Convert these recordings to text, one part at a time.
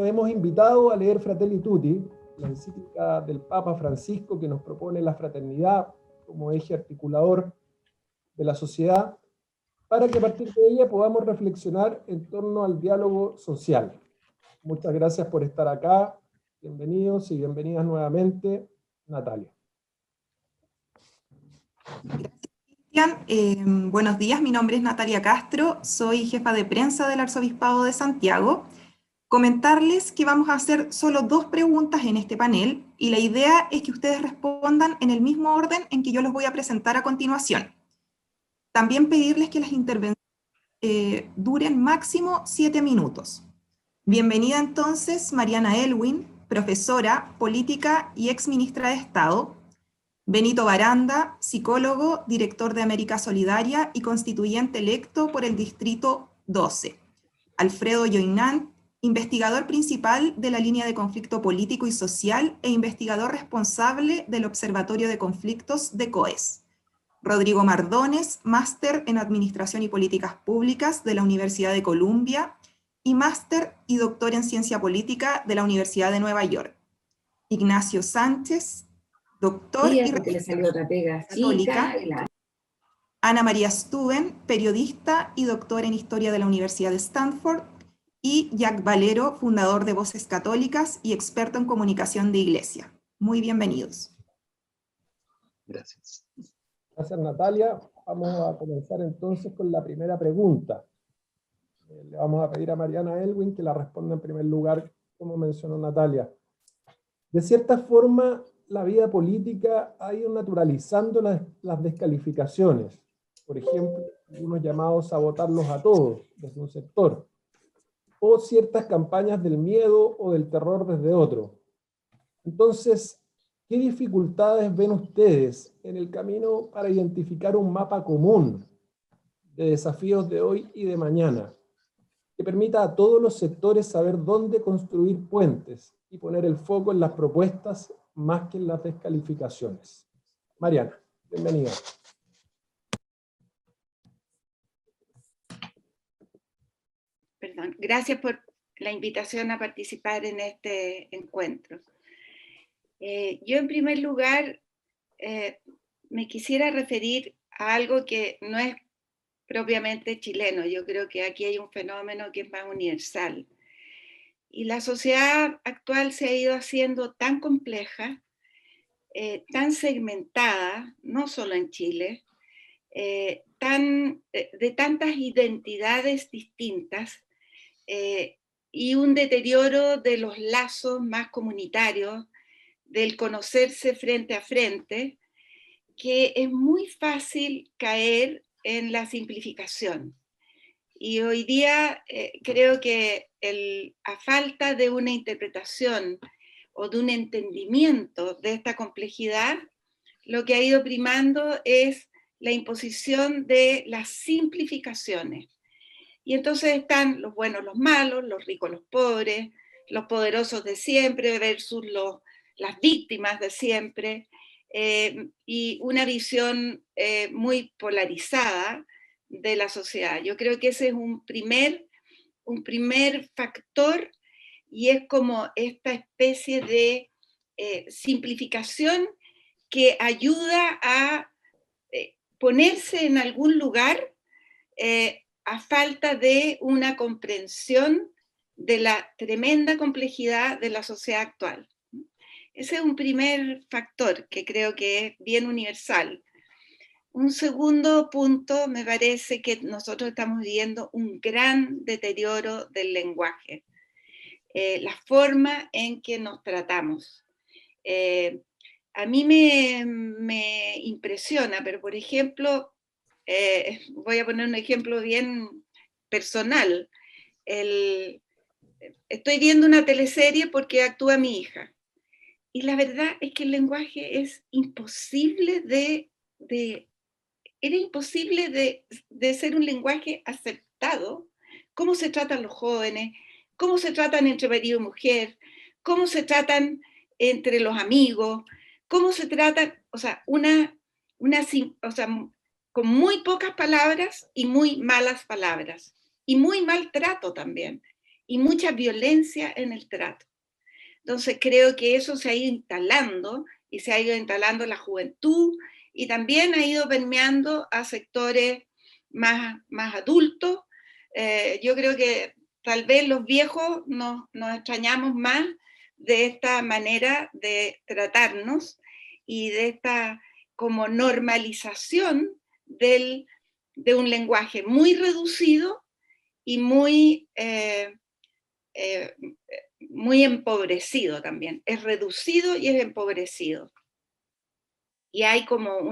los hemos invitado a leer Fratelli Tutti, la encíclica del Papa Francisco que nos propone la fraternidad como eje articulador de la sociedad, para que a partir de ella podamos reflexionar en torno al diálogo social. Muchas gracias por estar acá. Bienvenidos y bienvenidas nuevamente, Natalia. Cristian, buenos días, mi nombre es Natalia Castro, soy jefa de prensa del Arzobispado de Santiago. Comentarles que vamos a hacer solo 2 preguntas en este panel y la idea es que ustedes respondan en el mismo orden en que yo los voy a presentar a continuación. También pedirles que las intervenciones duren máximo 7 minutos. Bienvenida entonces Mariana Elwin, profesora, política y exministra de Estado. Benito Baranda, psicólogo, director de América Solidaria y constituyente electo por el Distrito 12. Alfredo Joinant, investigador principal de la línea de conflicto político y social e investigador responsable del Observatorio de Conflictos de COES. Rodrigo Mardones, máster en Administración y Políticas Públicas de la Universidad de Columbia y máster y doctor en Ciencia Política de la Universidad de Nueva York. Ignacio Sánchez, doctor y católica. Ana María Stuben, periodista y doctor en Historia de la Universidad de Stanford. Y Jack Valero, fundador de Voces Católicas y experto en comunicación de iglesia. Muy bienvenidos. Gracias. Gracias, Natalia. Vamos a comenzar entonces con la primera pregunta. Le vamos a pedir a Mariana Elwin que la responda en primer lugar, como mencionó Natalia. De cierta forma, la vida política ha ido naturalizando las descalificaciones. Por ejemplo, algunos llamados a votarlos a todos, desde un sector, o ciertas campañas del miedo o del terror desde otro. Entonces, ¿qué dificultades ven ustedes en el camino para identificar un mapa común de desafíos de hoy y de mañana, que permita a todos los sectores saber dónde construir puentes y poner el foco en las propuestas más que en las descalificaciones? Mariana, bienvenida. Perdón, gracias por la invitación a participar en este encuentro. Yo en primer lugar me quisiera referir a algo que no es propiamente chileno. Yo creo que aquí hay un fenómeno que es más universal. Y la sociedad actual se ha ido haciendo tan compleja, tan segmentada, no solo en Chile, de tantas identidades distintas, y un deterioro de los lazos más comunitarios, del conocerse frente a frente, que es muy fácil caer en la simplificación. Y hoy día creo que a falta de una interpretación o de un entendimiento de esta complejidad, lo que ha ido primando es la imposición de las simplificaciones. Y entonces están los buenos, los malos, los ricos, los pobres, los poderosos de siempre versus las víctimas de siempre, y una visión muy polarizada de la sociedad. Yo creo que ese es un primer factor, y es como esta especie de simplificación que ayuda a ponerse en algún lugar a falta de una comprensión de la tremenda complejidad de la sociedad actual. Ese es un primer factor que creo que es bien universal. Un segundo punto, me parece que nosotros estamos viviendo un gran deterioro del lenguaje, la forma en que nos tratamos. A mí me impresiona, pero por ejemplo, voy a poner un ejemplo bien personal. Estoy viendo una teleserie porque actúa mi hija. Y la verdad es que el lenguaje es imposible era imposible de ser un lenguaje aceptado. Cómo se tratan los jóvenes, cómo se tratan entre marido y mujer, cómo se tratan entre los amigos, cómo se tratan, o sea, con muy pocas palabras y muy malas palabras, y muy maltrato también. y mucha violencia en el trato. Entonces creo que eso se ha ido instalando, y se ha ido instalando en la juventud, y también ha ido permeando a sectores más adultos. Yo creo que tal vez los viejos nos extrañamos más de esta manera de tratarnos y de esta como normalización de un lenguaje muy reducido y muy empobrecido también. Es reducido y es empobrecido. Y hay como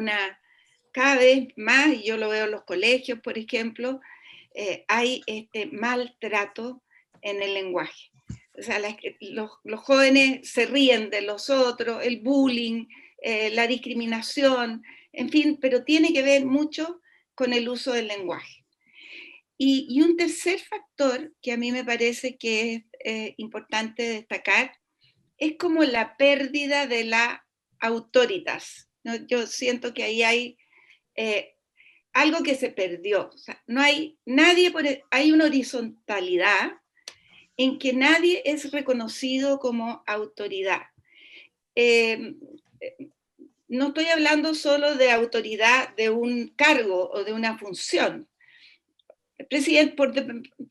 cada vez más, y yo lo veo en los colegios, por ejemplo, hay este maltrato en el lenguaje. O sea, los jóvenes se ríen de los otros, el bullying, la discriminación, en fin, pero tiene que ver mucho con el uso del lenguaje. Y un tercer factor que a mí me parece que es importante destacar es como la pérdida de la autoritas, ¿no? Yo siento que ahí hay algo que se perdió. O sea, no hay nadie, hay una horizontalidad en que nadie es reconocido como autoridad. No estoy hablando solo de autoridad de un cargo o de una función.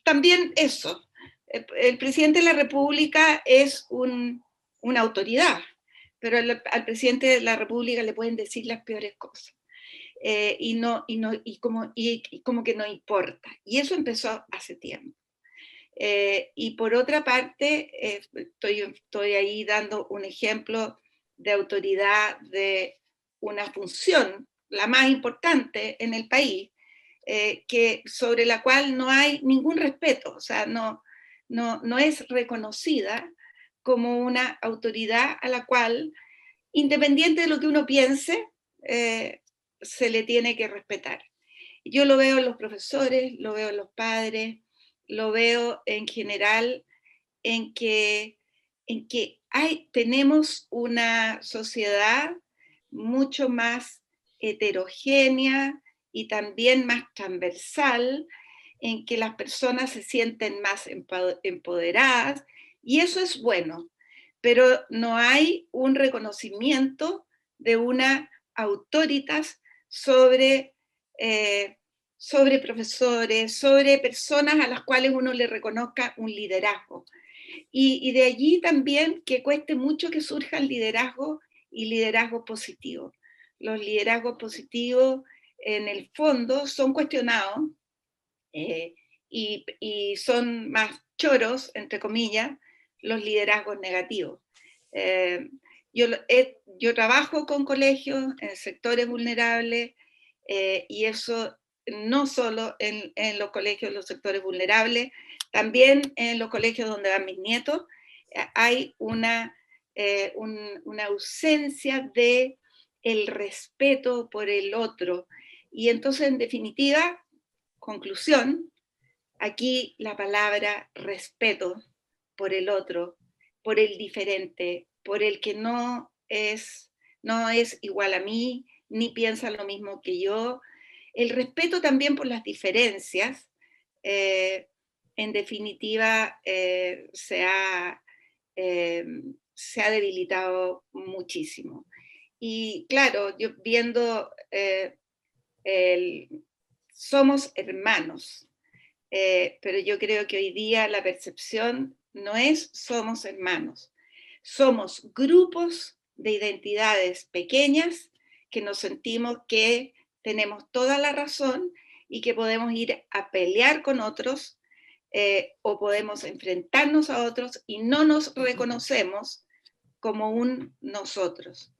También eso. El presidente de la República es una autoridad, pero al presidente de la República le pueden decir las peores cosas. Y como que no importa. Y eso empezó hace tiempo. Y por otra parte, estoy ahí dando un ejemplo de autoridad de una función, la más importante en el país, sobre la cual no hay ningún respeto, o sea, no es reconocida como una autoridad a la cual, independiente de lo que uno piense, se le tiene que respetar. Yo lo veo en los profesores, lo veo en los padres, lo veo en general en que tenemos una sociedad mucho más heterogénea y también más transversal, en que las personas se sienten más empoderadas, y eso es bueno, pero no hay un reconocimiento de una autoritas sobre profesores, sobre personas a las cuales uno le reconozca un liderazgo. Y de allí también que cueste mucho que surja el liderazgo y liderazgo positivo. Los liderazgos positivos, en el fondo, son cuestionados y son más choros, entre comillas, los liderazgos negativos. Yo trabajo con colegios en sectores vulnerables y eso no solo en los colegios de los sectores vulnerables, también en los colegios donde van mis nietos, hay una ausencia de el respeto por el otro. Y entonces, en definitiva, conclusión, aquí la palabra respeto por el otro, por el diferente, por el que no es igual a mí, ni piensa lo mismo que yo. El respeto también por las diferencias, en definitiva, se ha debilitado muchísimo. Y claro, yo viendo, somos hermanos, pero yo creo que hoy día la percepción no es somos hermanos, somos grupos de identidades pequeñas que nos sentimos que tenemos toda la razón y que podemos ir a pelear con otros o podemos enfrentarnos a otros y no nos reconocemos como un nosotros.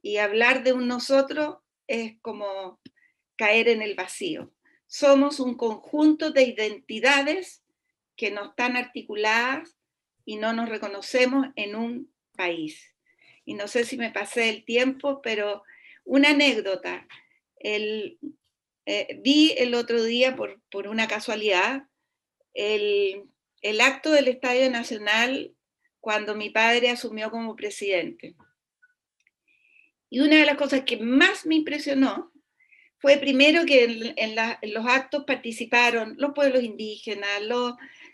Y hablar de un nosotros es como caer en el vacío. Somos un conjunto de identidades que no están articuladas y no nos reconocemos en un país. Y no sé si me pasé el tiempo, pero una anécdota. Vi el otro día, por una casualidad, el acto del Estadio Nacional cuando mi padre asumió como presidente. Y una de las cosas que más me impresionó fue primero que en los actos participaron los pueblos indígenas,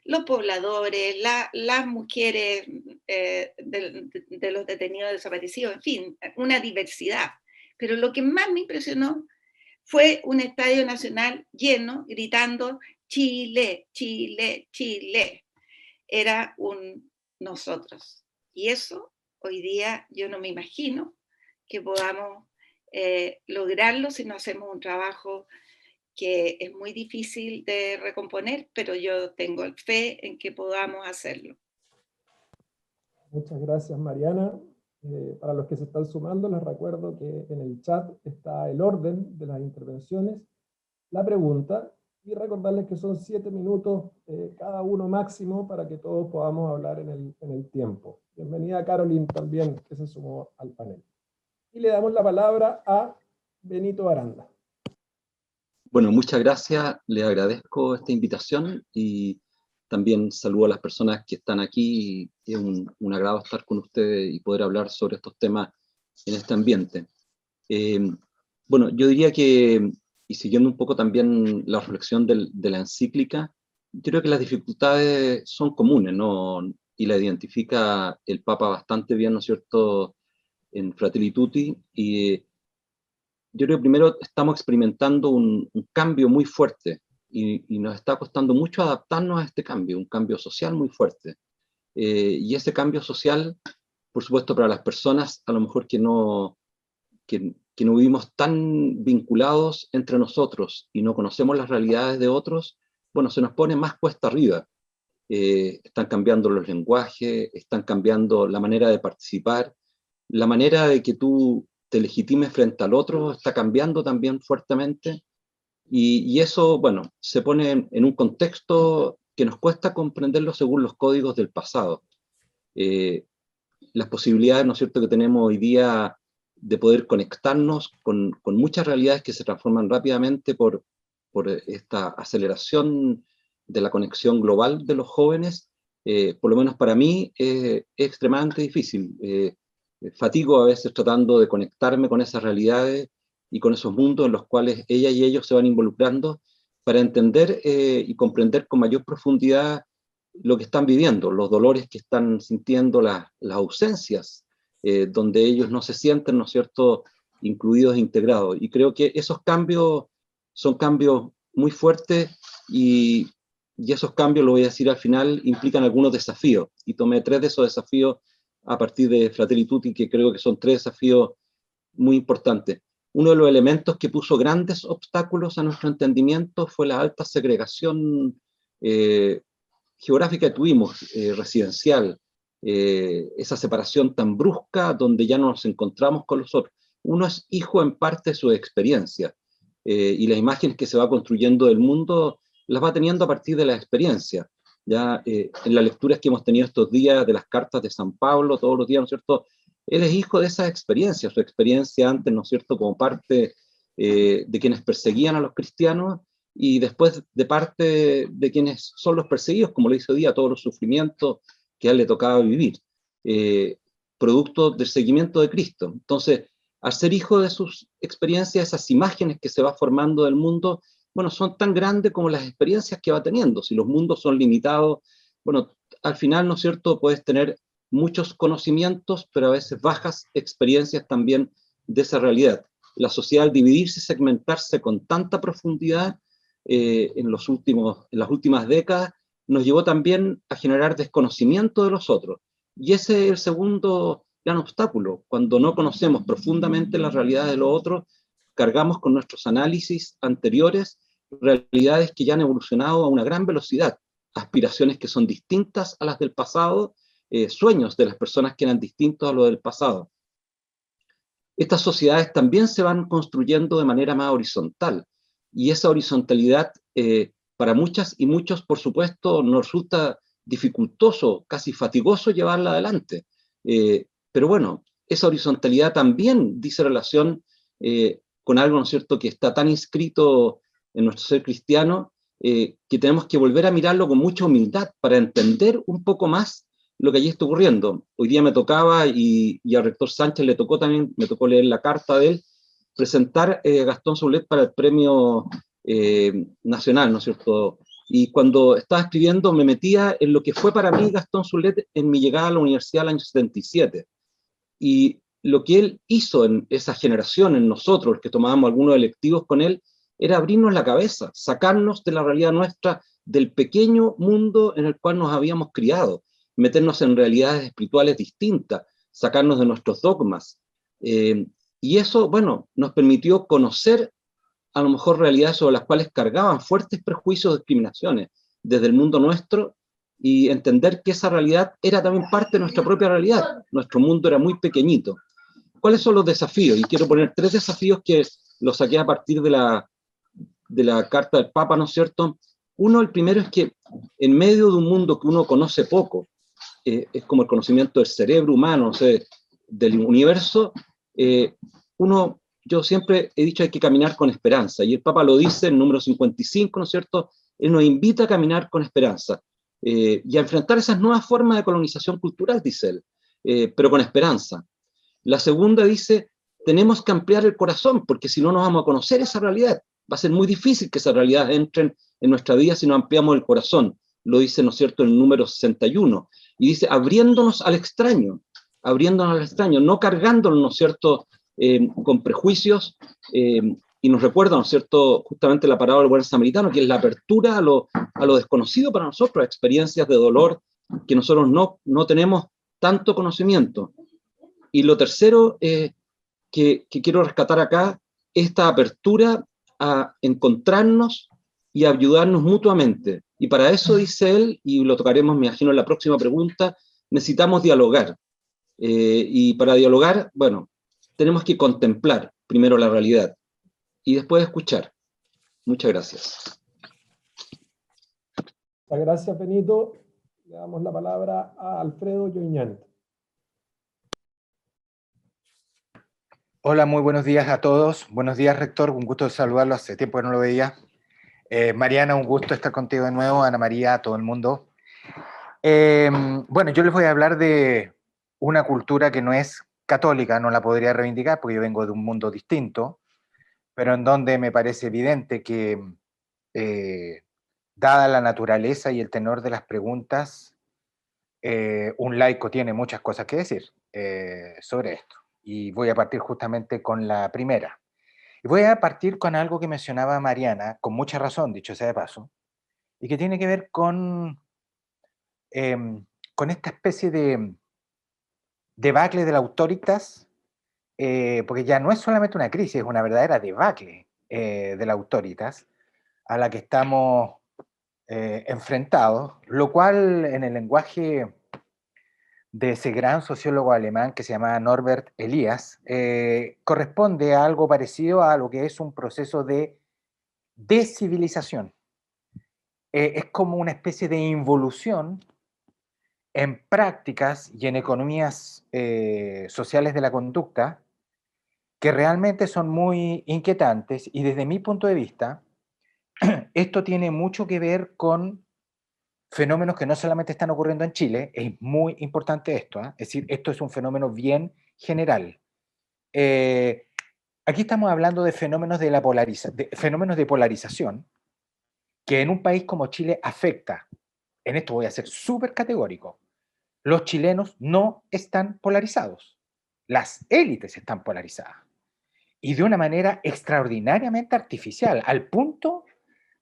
los pobladores, las mujeres de los detenidos desaparecidos, en fin, una diversidad. Pero lo que más me impresionó fue un estadio nacional lleno, gritando Chile, Chile, Chile. Era un nosotros. Y eso hoy día yo no me imagino que podamos lograrlo si no hacemos un trabajo que es muy difícil de recomponer, pero yo tengo fe en que podamos hacerlo. Muchas gracias, Mariana. Para los que se están sumando, les recuerdo que en el chat está el orden de las intervenciones, la pregunta, y recordarles que son 7 minutos cada uno máximo para que todos podamos hablar en el tiempo. Bienvenida Caroline también, que se sumó al panel. Y le damos la palabra a Benito Aranda. Bueno, muchas gracias, le agradezco esta invitación y también saludo a las personas que están aquí. Es un agrado estar con ustedes y poder hablar sobre estos temas en este ambiente. Bueno, yo diría que, y siguiendo un poco también la reflexión de la encíclica, yo creo que las dificultades son comunes, ¿no? Y la identifica el Papa bastante bien, ¿no es cierto?, en Fratelli Tutti. Y yo creo que primero estamos experimentando un cambio muy fuerte y nos está costando mucho adaptarnos a este cambio, un cambio social muy fuerte. Y ese cambio social, por supuesto, para las personas a lo mejor que no vivimos tan vinculados entre nosotros y no conocemos las realidades de otros, bueno, se nos pone más cuesta arriba. Están cambiando los lenguajes, están cambiando la manera de participar, la manera de que tú te legitimes frente al otro está cambiando también fuertemente, y eso, bueno, se pone en un contexto que nos cuesta comprenderlo según los códigos del pasado. Las posibilidades, ¿no es cierto?, que tenemos hoy día de poder conectarnos con muchas realidades que se transforman rápidamente por esta aceleración de la conexión global de los jóvenes, por lo menos para mí, es extremadamente difícil. Fatigo a veces tratando de conectarme con esas realidades y con esos mundos en los cuales ella y ellos se van involucrando para entender y comprender con mayor profundidad lo que están viviendo, los dolores que están sintiendo, las ausencias, donde ellos no se sienten, ¿no es cierto?, incluidos e integrados. Y creo que esos cambios son cambios muy fuertes y esos cambios, lo voy a decir al final, implican algunos desafíos. Y tomé 3 de esos desafíos a partir de Fratelli Tutti, que creo que son 3 desafíos muy importantes. Uno de los elementos que puso grandes obstáculos a nuestro entendimiento fue la alta segregación geográfica que tuvimos, residencial, esa separación tan brusca donde ya no nos encontramos con los otros. Uno es hijo en parte de su experiencia, y las imágenes que se va construyendo del mundo las va teniendo a partir de la experiencia. Ya en las lecturas que hemos tenido estos días de las cartas de San Pablo, todos los días, ¿no es cierto?, él es hijo de esa experiencia, su experiencia antes, ¿no es cierto?, como parte de quienes perseguían a los cristianos, y después de parte de quienes son los perseguidos, como le dice hoy día, todos los sufrimientos que a él le tocaba vivir, producto del seguimiento de Cristo. Entonces, al ser hijo de sus experiencias, esas imágenes que se va formando del mundo, bueno, son tan grandes como las experiencias que va teniendo. Si los mundos son limitados, bueno, al final, ¿no es cierto?, puedes tener muchos conocimientos, pero a veces bajas experiencias también de esa realidad. La sociedad, al dividirse y segmentarse con tanta profundidad en las últimas décadas, nos llevó también a generar desconocimiento de los otros. Y ese es el segundo gran obstáculo. Cuando no conocemos profundamente la realidad de los otros, cargamos con nuestros análisis anteriores realidades que ya han evolucionado a una gran velocidad, aspiraciones que son distintas a las del pasado, sueños de las personas que eran distintos a los del pasado. Estas sociedades también se van construyendo de manera más horizontal, y esa horizontalidad para muchas y muchos, por supuesto, nos resulta dificultoso, casi fatigoso llevarla adelante. Pero bueno, esa horizontalidad también dice relación con algo, ¿no es cierto?, que está tan inscrito en nuestro ser cristiano, que tenemos que volver a mirarlo con mucha humildad para entender un poco más lo que allí está ocurriendo. Hoy día me tocaba, y al rector Sánchez le tocó también, me tocó leer la carta de él, presentar Gastón Soulet para el premio nacional, ¿no es cierto?, Y cuando estaba escribiendo me metía en lo que fue para mí Gastón Soulet en mi llegada a la universidad al año 77. Y lo que él hizo en esa generación, en nosotros, que tomábamos algunos electivos con él, era abrirnos la cabeza, sacarnos de la realidad nuestra, del pequeño mundo en el cual nos habíamos criado, meternos en realidades espirituales distintas, sacarnos de nuestros dogmas. Y eso, bueno, nos permitió conocer a lo mejor realidades sobre las cuales cargaban fuertes prejuicios o discriminaciones desde el mundo nuestro, y entender que esa realidad era también parte de nuestra propia realidad. Nuestro mundo era muy pequeñito. ¿Cuáles son los desafíos? Y quiero poner 3 desafíos que los saqué a partir de la carta del Papa, ¿no es cierto? Uno, el primero es que en medio de un mundo que uno conoce poco, es como el conocimiento del cerebro humano, no sé, del universo, yo siempre he dicho hay que caminar con esperanza, y el Papa lo dice en número 55, ¿no es cierto? Él nos invita a caminar con esperanza, y a enfrentar esas nuevas formas de colonización cultural, dice él, pero con esperanza. La segunda dice, tenemos que ampliar el corazón, porque si no nos vamos a conocer esa realidad. Va a ser muy difícil que esa realidad entre en nuestra vida si no ampliamos el corazón. Lo dice, ¿no es cierto?, en el número 61. Y dice, abriéndonos al extraño, no cargándonos, ¿no es cierto?, con prejuicios, y nos recuerda, ¿no es cierto?, justamente la parábola del buen samaritano, que es la apertura a lo desconocido para nosotros, a experiencias de dolor que nosotros no tenemos tanto conocimiento. Y lo tercero que quiero rescatar acá, esta apertura a encontrarnos y a ayudarnos mutuamente. Y para eso, dice él, y lo tocaremos, me imagino, en la próxima pregunta, necesitamos dialogar. Y para dialogar, bueno, tenemos que contemplar primero la realidad y después escuchar. Muchas gracias. Muchas gracias, Benito. Le damos la palabra a Alfredo Yoñán. Hola, muy buenos días a todos. Buenos días, rector. Un gusto saludarlo. Hace tiempo que no lo veía. Mariana, un gusto estar contigo de nuevo. Ana María, a todo el mundo. Bueno, yo les voy a hablar de una cultura que no es católica, no la podría reivindicar porque yo vengo de un mundo distinto, pero en donde me parece evidente que, dada la naturaleza y el tenor de las preguntas, un laico tiene muchas cosas que decir sobre esto. Y voy a partir justamente con la primera. Y voy a partir con algo que mencionaba Mariana, con mucha razón, dicho sea de paso, y que tiene que ver con esta especie de debacle de la autoritas, porque ya no es solamente una crisis, es una verdadera debacle de la autoritas a la que estamos enfrentados, lo cual en el lenguaje de ese gran sociólogo alemán que se llama Norbert Elias, corresponde a algo parecido a lo que es un proceso de descivilización. Es como una especie de involución en prácticas y en economías sociales de la conducta que realmente son muy inquietantes, y desde mi punto de vista, esto tiene mucho que ver con fenómenos que no solamente están ocurriendo en Chile. Es muy importante esto, es decir, esto es un fenómeno bien general. Aquí estamos hablando de fenómenos fenómenos de polarización que en un país como Chile afecta. En esto voy a ser súper categórico. Los chilenos no están polarizados. Las élites están polarizadas. Y de una manera extraordinariamente artificial, al punto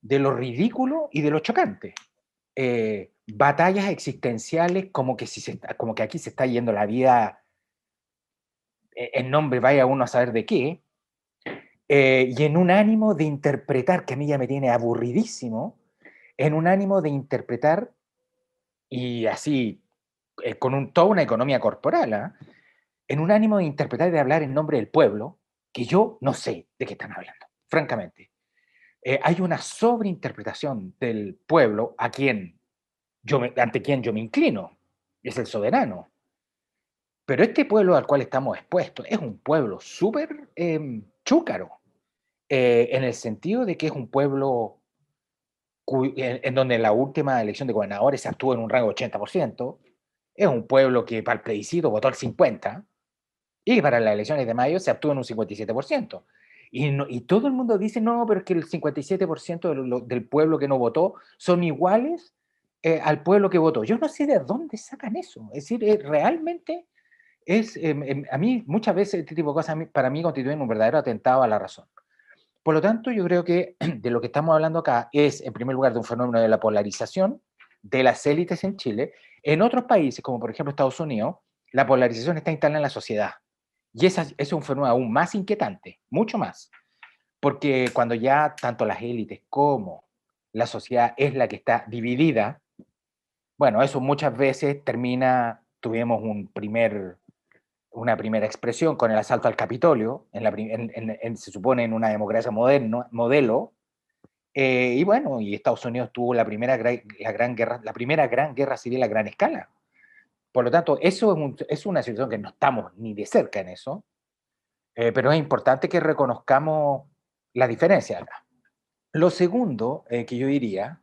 de lo ridículo y de lo chocante. Batallas existenciales como que aquí se está yendo la vida en nombre, vaya uno a saber de qué, y en un ánimo de interpretar, que a mí ya me tiene aburridísimo, en un ánimo de interpretar, y así, con toda una economía corporal, en un ánimo de interpretar y de hablar en nombre del pueblo, que yo no sé de qué están hablando, francamente. Hay una sobreinterpretación del pueblo ante quien yo me inclino, es el soberano. Pero este pueblo al cual estamos expuestos es un pueblo súper chúcaro, en el sentido de que es un pueblo en donde en la última elección de gobernadores se actuó en un rango de 80%, es un pueblo que para el plebiscito votó el 50%, y para las elecciones de mayo se actuó en un 57%. Y todo el mundo dice, no, pero es que el 57% del pueblo que no votó son iguales al pueblo que votó. Yo no sé de dónde sacan eso. Es decir, realmente a mí muchas veces este tipo de cosas para mí constituyen un verdadero atentado a la razón. Por lo tanto, yo creo que de lo que estamos hablando acá es, en primer lugar, de un fenómeno de la polarización de las élites en Chile. En otros países, como por ejemplo Estados Unidos, la polarización está instalada en la sociedad. Y ese es un fenómeno aún más inquietante, mucho más. Porque cuando ya tanto las élites como la sociedad es la que está dividida, bueno, eso muchas veces tuvimos una primera expresión con el asalto al Capitolio, se supone en una democracia modelo, y bueno, y Estados Unidos tuvo la primera gran guerra civil a gran escala. Por lo tanto, eso es una situación que no estamos ni de cerca en eso, pero es importante que reconozcamos la diferencia acá. Lo segundo que yo diría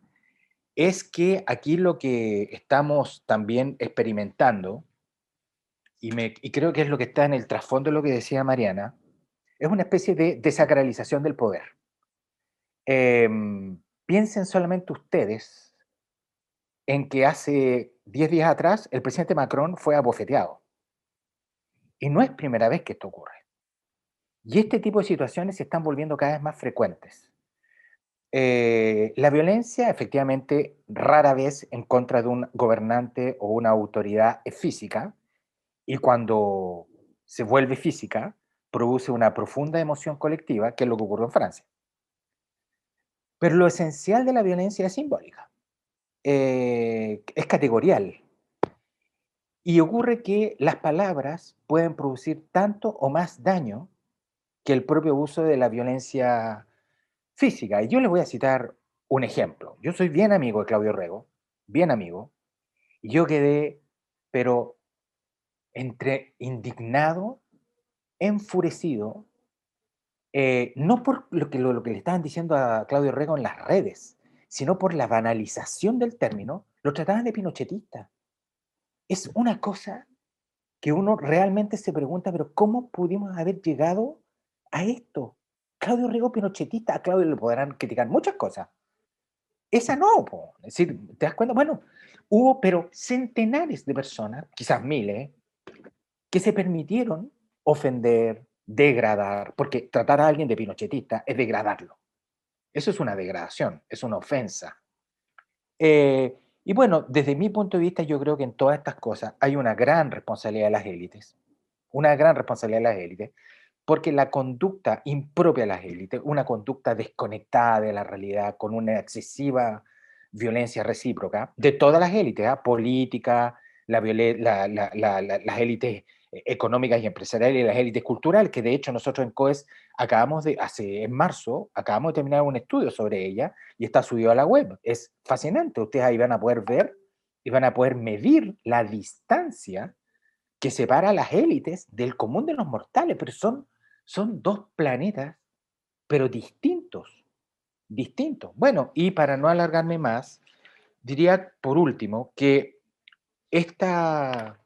es que aquí lo que estamos también experimentando, y creo que es lo que está en el trasfondo de lo que decía Mariana, es una especie de desacralización del poder. Piensen solamente ustedes en que hace 10 días atrás el presidente Macron fue abofeteado. Y no es primera vez que esto ocurre. Y este tipo de situaciones se están volviendo cada vez más frecuentes. La violencia, efectivamente, rara vez en contra de un gobernante o una autoridad es física, y cuando se vuelve física, produce una profunda emoción colectiva, que es lo que ocurrió en Francia. Pero lo esencial de la violencia es simbólica, es categorial, y ocurre que las palabras pueden producir tanto o más daño que el propio uso de la violencia física. Y yo les voy a citar un ejemplo. Yo soy bien amigo de Claudio Rego, bien amigo, y yo quedé, pero entre indignado, enfurecido, no por lo que le estaban diciendo a Claudio Rego en las redes, sino por la banalización del término. Lo trataban de pinochetista. Es una cosa que uno realmente se pregunta, pero ¿cómo pudimos haber llegado a esto? Claudio Rego pinochetista, a Claudio le podrán criticar muchas cosas. Esa no, po. Es decir, ¿te das cuenta? Bueno, hubo pero centenares de personas, quizás miles, que se permitieron ofender, degradar, porque tratar a alguien de pinochetista es degradarlo. Eso es una degradación, es una ofensa. Y bueno, desde mi punto de vista, yo creo que en todas estas cosas hay una gran responsabilidad de las élites, una gran responsabilidad de las élites, porque la conducta impropia de las élites, una conducta desconectada de la realidad, con una excesiva violencia recíproca, de todas las élites, política, las élites económicas y empresariales y las élites culturales, que de hecho nosotros en COES en marzo, acabamos de terminar un estudio sobre ella y está subido a la web. Es fascinante, ustedes ahí van a poder ver y van a poder medir la distancia que separa a las élites del común de los mortales, pero son dos planetas, pero distintos, distintos. Bueno, y para no alargarme más, diría por último que esta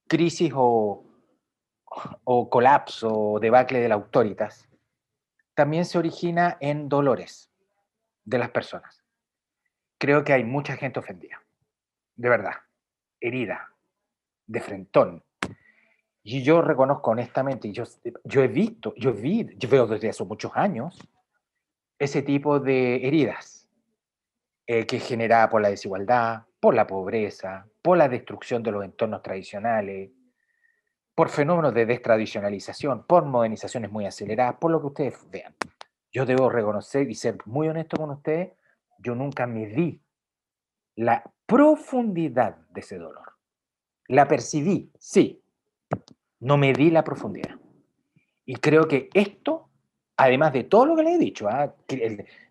crisis o colapso o debacle de la autoritas también se origina en dolores de las personas. Creo que hay mucha gente ofendida, de verdad, herida, de frentón. Y yo reconozco honestamente, yo veo desde hace muchos años ese tipo de heridas que es generada por la desigualdad, por la pobreza, por la destrucción de los entornos tradicionales, por fenómenos de destradicionalización, por modernizaciones muy aceleradas, por lo que ustedes vean. Yo debo reconocer y ser muy honesto con ustedes, yo nunca medí la profundidad de ese dolor. La percibí, sí, no medí la profundidad. Y creo que esto, además de todo lo que les he dicho,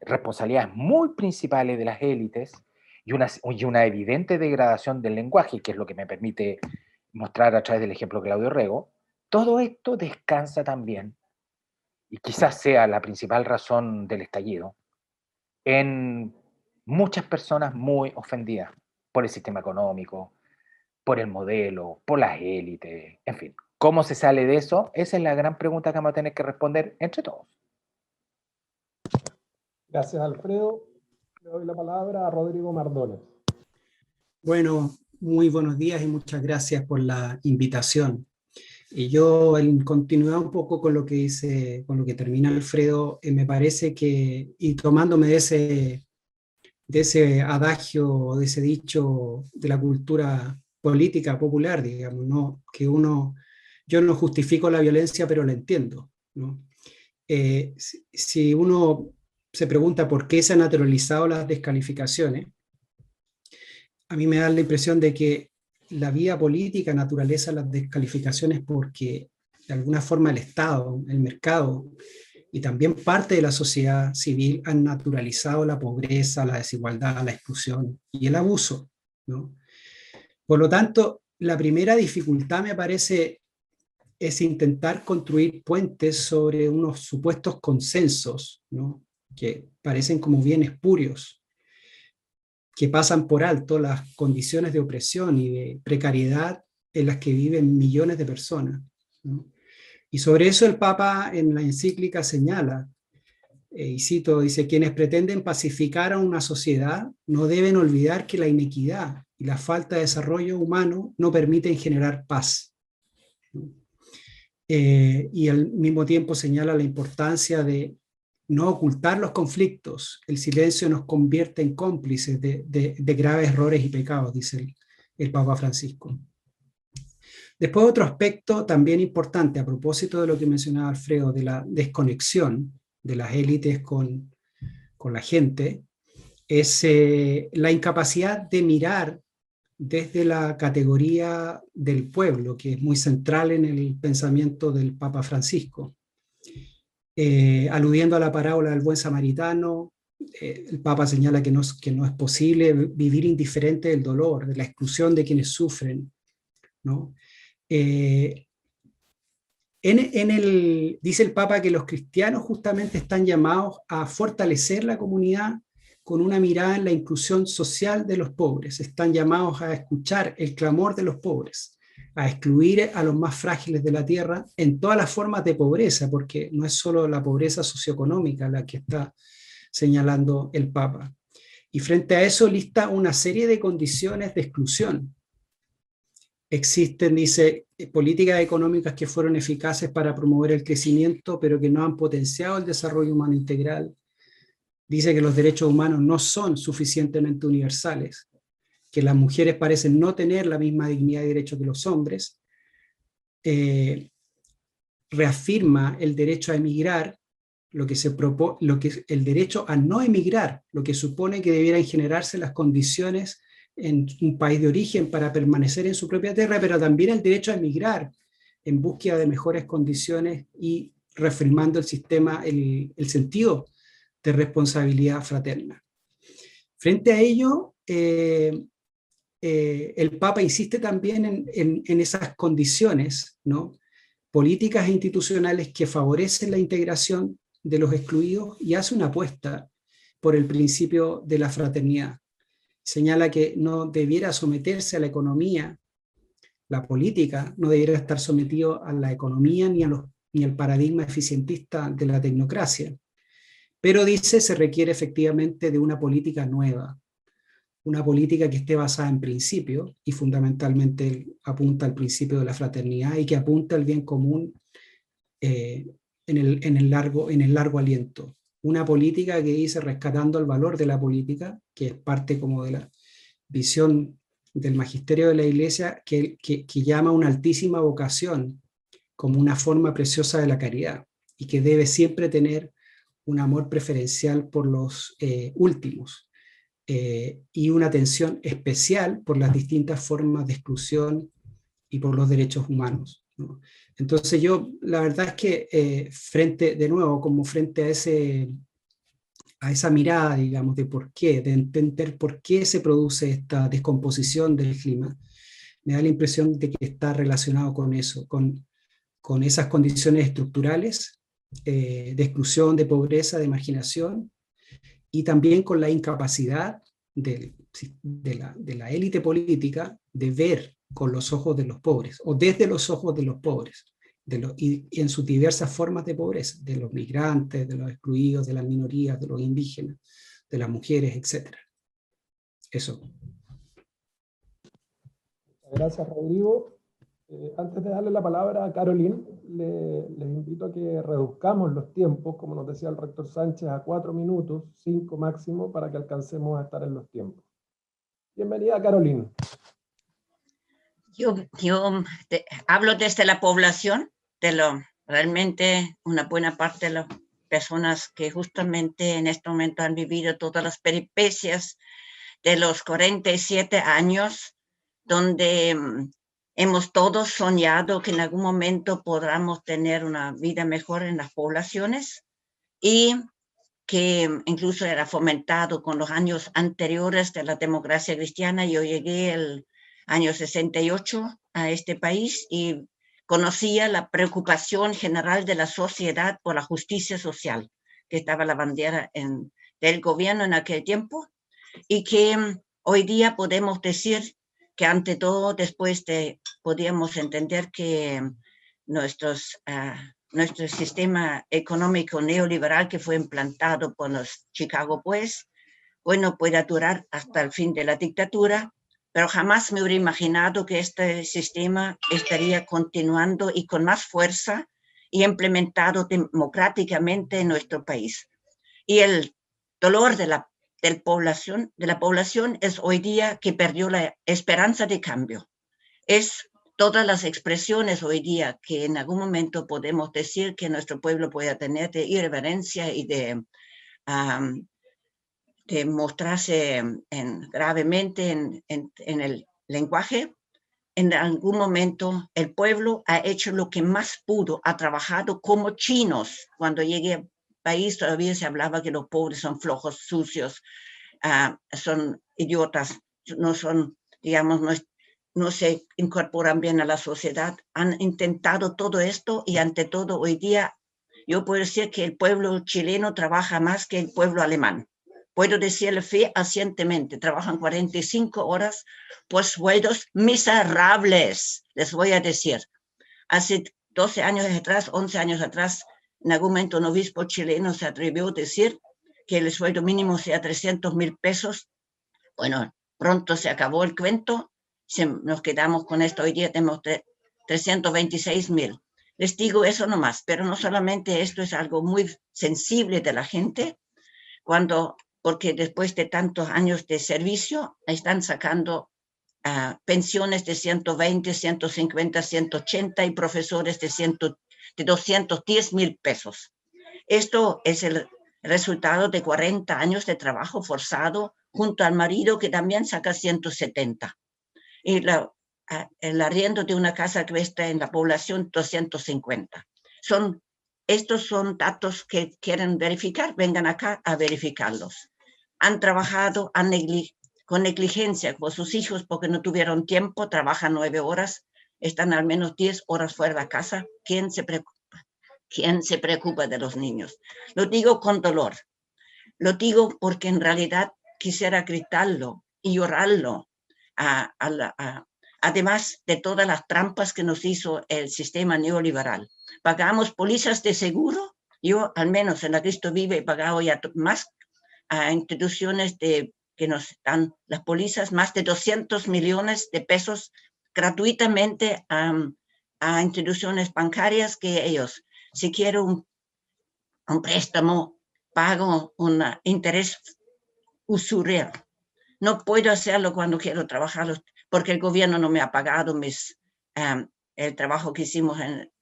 responsabilidades muy principales de las élites y una evidente degradación del lenguaje, que es lo que me permite mostrar a través del ejemplo de Claudio Rego, todo esto descansa también, y quizás sea la principal razón del estallido, en muchas personas muy ofendidas por el sistema económico, por el modelo, por las élites, en fin, ¿Cómo se sale de eso? Esa es la gran pregunta que vamos a tener que responder entre todos. Gracias, Alfredo. Le doy la palabra a Rodrigo Mardones. Bueno, muy buenos días y muchas gracias por la invitación. Y yo, en continuidad un poco con lo que termina Alfredo, me parece que, y tomándome de ese adagio, de ese dicho de la cultura política popular, digamos, ¿no? Yo no justifico la violencia, pero la entiendo, ¿no? Si uno se pregunta por qué se han naturalizado las descalificaciones, a mí me da la impresión de que la vía política naturaliza las descalificaciones porque de alguna forma el Estado, el mercado y también parte de la sociedad civil han naturalizado la pobreza, la desigualdad, la exclusión y el abuso, ¿no? Por lo tanto, la primera dificultad me parece es intentar construir puentes sobre unos supuestos consensos, ¿no? Que parecen como bien espurios, que pasan por alto las condiciones de opresión y de precariedad en las que viven millones de personas, ¿no? Y sobre eso el Papa en la encíclica señala, y cito, dice, quienes pretenden pacificar a una sociedad no deben olvidar que la inequidad y la falta de desarrollo humano no permiten generar paz. Y al mismo tiempo señala la importancia de no ocultar los conflictos. El silencio nos convierte en cómplices de graves errores y pecados, dice el Papa Francisco. Después otro aspecto también importante a propósito de lo que mencionaba Alfredo, de la desconexión de las élites con la gente, es la incapacidad de mirar desde la categoría del pueblo, que es muy central en el pensamiento del Papa Francisco. Aludiendo a la parábola del buen samaritano, el Papa señala que no es posible vivir indiferente del dolor, de la exclusión de quienes sufren, ¿no? Dice el Papa que los cristianos justamente están llamados a fortalecer la comunidad con una mirada en la inclusión social de los pobres. Están llamados a escuchar el clamor de los pobres, a excluir a los más frágiles de la tierra en todas las formas de pobreza, porque no es solo la pobreza socioeconómica la que está señalando el Papa. Y frente a eso lista una serie de condiciones de exclusión. Existen, dice, políticas económicas que fueron eficaces para promover el crecimiento, pero que no han potenciado el desarrollo humano integral. Dice que los derechos humanos no son suficientemente universales, que las mujeres parecen no tener la misma dignidad y derecho que los hombres. Reafirma el derecho a emigrar, el derecho a no emigrar, lo que supone que debieran generarse las condiciones en un país de origen para permanecer en su propia tierra, pero también el derecho a emigrar en búsqueda de mejores condiciones y reafirmando el sistema, el sentido de responsabilidad fraterna. Frente a ello, el Papa insiste también en esas condiciones, ¿no?, políticas e institucionales que favorecen la integración de los excluidos y hace una apuesta por el principio de la fraternidad. Señala que no debiera someterse a la economía, la política no debiera estar sometido a la economía ni al paradigma eficientista de la tecnocracia. Pero dice, se requiere efectivamente de una política nueva, una política que esté basada en principios y fundamentalmente apunta al principio de la fraternidad y que apunta al bien común en el largo aliento. Una política que dice, rescatando el valor de la política, que es parte como de la visión del magisterio de la Iglesia, que llama una altísima vocación como una forma preciosa de la caridad y que debe siempre tener un amor preferencial por los últimos y una atención especial por las distintas formas de exclusión y por los derechos humanos, ¿no? Entonces yo, la verdad es que frente a esa mirada, digamos, de por qué, de entender por qué se produce esta descomposición del clima, me da la impresión de que está relacionado con eso, con esas condiciones estructurales de exclusión, de pobreza, de marginación, y también con la incapacidad de la élite política de ver con los ojos de los pobres, o desde los ojos de los pobres, y en sus diversas formas de pobreza, de los migrantes, de los excluidos, de las minorías, de los indígenas, de las mujeres, etc. Eso. Gracias, Rodrigo. Antes de darle la palabra a Caroline, les invito a que reduzcamos los tiempos, como nos decía el rector Sánchez, a 4 minutos, 5 máximo, para que alcancemos a estar en los tiempos. Bienvenida, Caroline. Yo hablo desde la población, realmente una buena parte de las personas que justamente en este momento han vivido todas las peripecias de los 47 años, donde hemos todos soñado que en algún momento podamos tener una vida mejor en las poblaciones, y que incluso era fomentado con los años anteriores de la democracia cristiana. Yo llegué el año 68 a este país y conocía la preocupación general de la sociedad por la justicia social, que estaba la bandera del gobierno en aquel tiempo, y que hoy día podemos decir que ante todo, podíamos entender que nuestro sistema económico neoliberal que fue implantado por los Chicago Boys, bueno, pueda durar hasta el fin de la dictadura, pero jamás me hubiera imaginado que este sistema estaría continuando y con más fuerza y implementado democráticamente en nuestro país. Y el dolor de la población es hoy día que perdió la esperanza de cambio. Es todas las expresiones hoy día que en algún momento podemos decir que nuestro pueblo pueda tener de irreverencia y de mostrarse gravemente en el lenguaje. En algún momento el pueblo ha hecho lo que más pudo, ha trabajado como chinos. Cuando llegué al país todavía se hablaba que los pobres son flojos, sucios, son idiotas, no son, digamos, no se incorporan bien a la sociedad. Han intentado todo esto y ante todo hoy día yo puedo decir que el pueblo chileno trabaja más que el pueblo alemán. Puedo decirle fehacientemente, trabajan 45 horas por sueldos miserables, les voy a decir. Hace 12 años atrás, 11 años atrás, en algún momento un obispo chileno se atrevió a decir que el sueldo mínimo sea 300.000 pesos. Bueno, pronto se acabó el cuento, nos quedamos con esto, hoy día tenemos 326.000. Les digo eso nomás, pero no solamente esto es algo muy sensible de la gente, porque después de tantos años de servicio están sacando pensiones de 120, 150, 180 y profesores de 210.000 pesos. Esto es el resultado de 40 años de trabajo forzado junto al marido que también saca 170. Y el arriendo de una casa cuesta en la población 250. Estos son datos que quieren verificar, vengan acá a verificarlos. Han trabajado con negligencia con sus hijos porque no tuvieron tiempo, trabajan 9 horas, están al menos 10 horas fuera de la casa. ¿Quién se preocupa? ¿Quién se preocupa de los niños? Lo digo con dolor. Lo digo porque en realidad quisiera gritarlo y llorarlo, además de todas las trampas que nos hizo el sistema neoliberal. Pagamos pólizas de seguro. Yo, al menos en la Cristo Vive, he pagado ya más a instituciones que nos dan las pólizas, más de 200 millones de pesos gratuitamente a instituciones bancarias que ellos, si quiero un préstamo, pago un interés usurero. No puedo hacerlo cuando quiero trabajar porque el gobierno no me ha pagado el trabajo que hicimos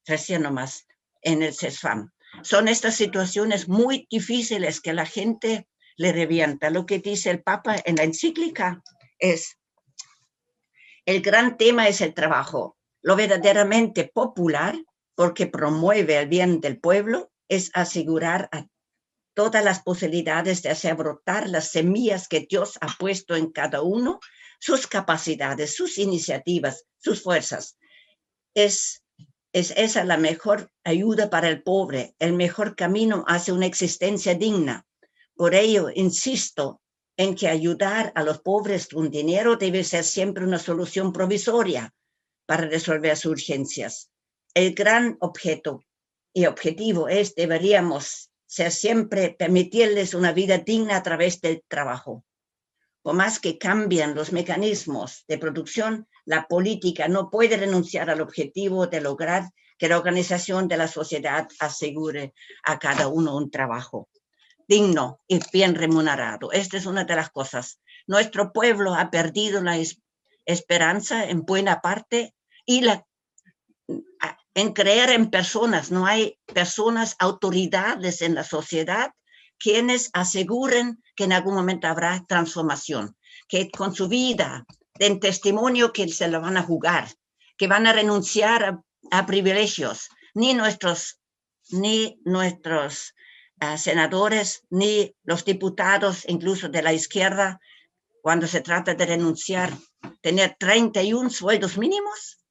recién nomás en el CESFAM. Son estas situaciones muy difíciles que la gente le revienta. Lo que dice el Papa en la encíclica es: el gran tema es el trabajo. Lo verdaderamente popular, porque promueve el bien del pueblo, es asegurar a todas las posibilidades de hacer brotar las semillas que Dios ha puesto en cada uno, sus capacidades, sus iniciativas, sus fuerzas. Es esa la mejor ayuda para el pobre, el mejor camino hacia una existencia digna. Por ello, insisto en que ayudar a los pobres con dinero debe ser siempre una solución provisoria para resolver sus urgencias. El gran objeto y objetivo es, deberíamos ser siempre permitirles una vida digna a través del trabajo. Por más que cambien los mecanismos de producción, la política no puede renunciar al objetivo de lograr que la organización de la sociedad asegure a cada uno un trabajo digno y bien remunerado. Esta es una de las cosas. Nuestro pueblo ha perdido la esperanza en buena parte y en creer en personas. No hay personas, autoridades en la sociedad quienes aseguren que en algún momento habrá transformación, que con su vida den testimonio que se lo van a jugar, que van a renunciar a privilegios, ni nuestros senadores, ni los diputados, incluso de la izquierda, cuando se trata de renunciar, tener 31 sueldos mínimos,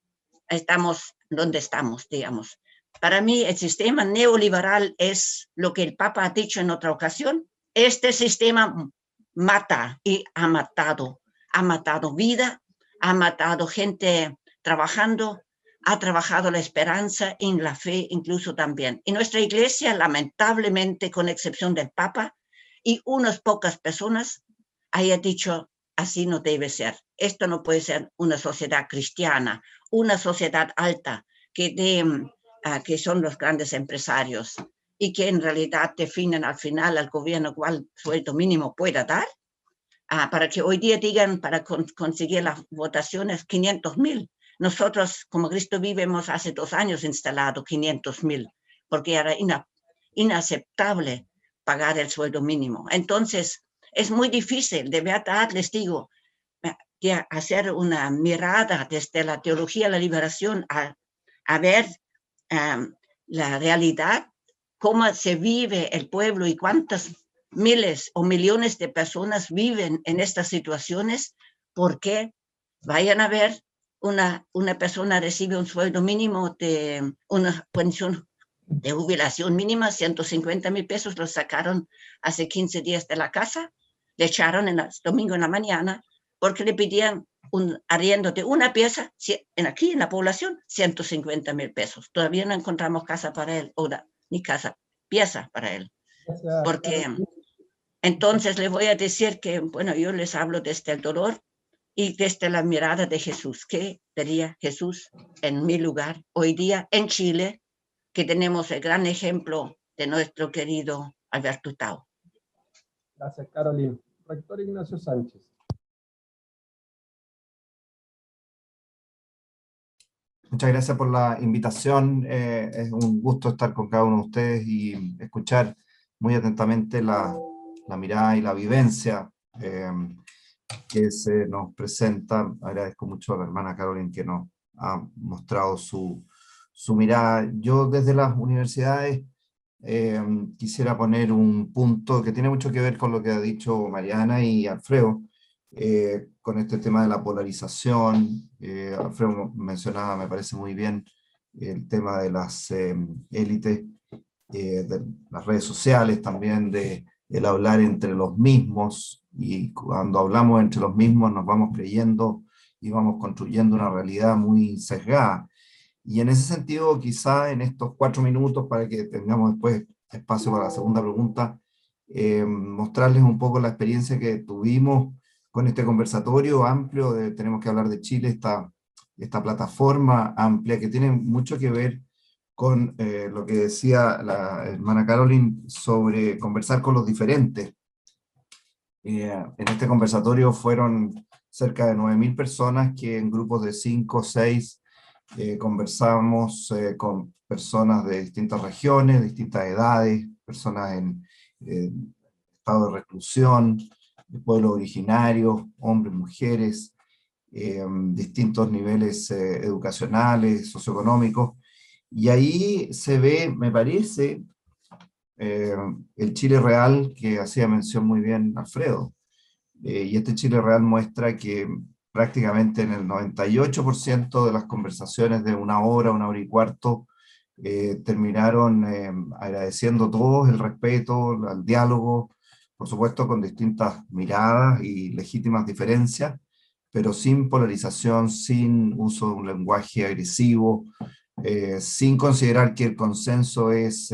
estamos donde estamos, digamos. Para mí, el sistema neoliberal es lo que el Papa ha dicho en otra ocasión. Este sistema mata y ha matado vida, ha matado gente trabajando, ha trabajado la esperanza y la fe incluso también. Y nuestra iglesia, lamentablemente, con excepción del Papa y unas pocas personas, haya dicho, así no debe ser. Esto no puede ser una sociedad cristiana, una sociedad alta que son los grandes empresarios y que en realidad definen al final al gobierno cuál sueldo mínimo pueda dar, para que hoy día digan para conseguir las votaciones 500.000. Nosotros, como Cristo Vive, hemos hace 2 años instalado 500.000, porque era inaceptable pagar el sueldo mínimo. Entonces, es muy difícil, de verdad les digo, de hacer una mirada desde la teología de la liberación a ver la realidad, cómo se vive el pueblo y cuántas miles o millones de personas viven en estas situaciones, porque vayan a ver una persona recibe un sueldo mínimo de una pensión de jubilación mínima, 150.000 pesos, los sacaron hace 15 días de la casa, le echaron el domingo en la mañana porque le pedían un arriendo de una pieza, aquí en la población, 150.000 pesos. Todavía no encontramos casa para él, ni pieza para él. Porque entonces le voy a decir que, bueno, yo les hablo desde el dolor y desde la mirada de Jesús. ¿Qué diría Jesús en mi lugar hoy día en Chile, que tenemos el gran ejemplo de nuestro querido Alberto Hurtado? Gracias, Carolina. Rector Ignacio Sánchez. Muchas gracias por la invitación. Es un gusto estar con cada uno de ustedes y escuchar muy atentamente la mirada y la vivencia que se nos presenta. Agradezco mucho a la hermana Carolina que nos ha mostrado su mirada. Yo desde las universidades quisiera poner un punto que tiene mucho que ver con lo que ha dicho Mariana y Alfredo, con este tema de la polarización. Alfredo mencionaba, me parece muy bien, el tema de las élites, de las redes sociales, también de el hablar entre los mismos, y cuando hablamos entre los mismos nos vamos creyendo y vamos construyendo una realidad muy sesgada. Y en ese sentido, quizá en estos 4 minutos, para que tengamos después espacio para la segunda pregunta, mostrarles un poco la experiencia que tuvimos con este conversatorio amplio de Tenemos que hablar de Chile, esta plataforma amplia que tiene mucho que ver con lo que decía la hermana Carolina sobre conversar con los diferentes. En este conversatorio fueron cerca de 9.000 personas que en grupos de 5 o 6 conversamos con personas de distintas regiones, distintas edades, personas en estado de reclusión, de pueblos originarios, hombres, mujeres, distintos niveles educacionales, socioeconómicos, y ahí se ve, me parece, el Chile real que hacía mención muy bien Alfredo, y este Chile real muestra que prácticamente en el 98% de las conversaciones de 1 hora, 1 hora y cuarto, terminaron agradeciendo todos el respeto, el diálogo, por supuesto con distintas miradas y legítimas diferencias, pero sin polarización, sin uso de un lenguaje agresivo, sin considerar que el consenso es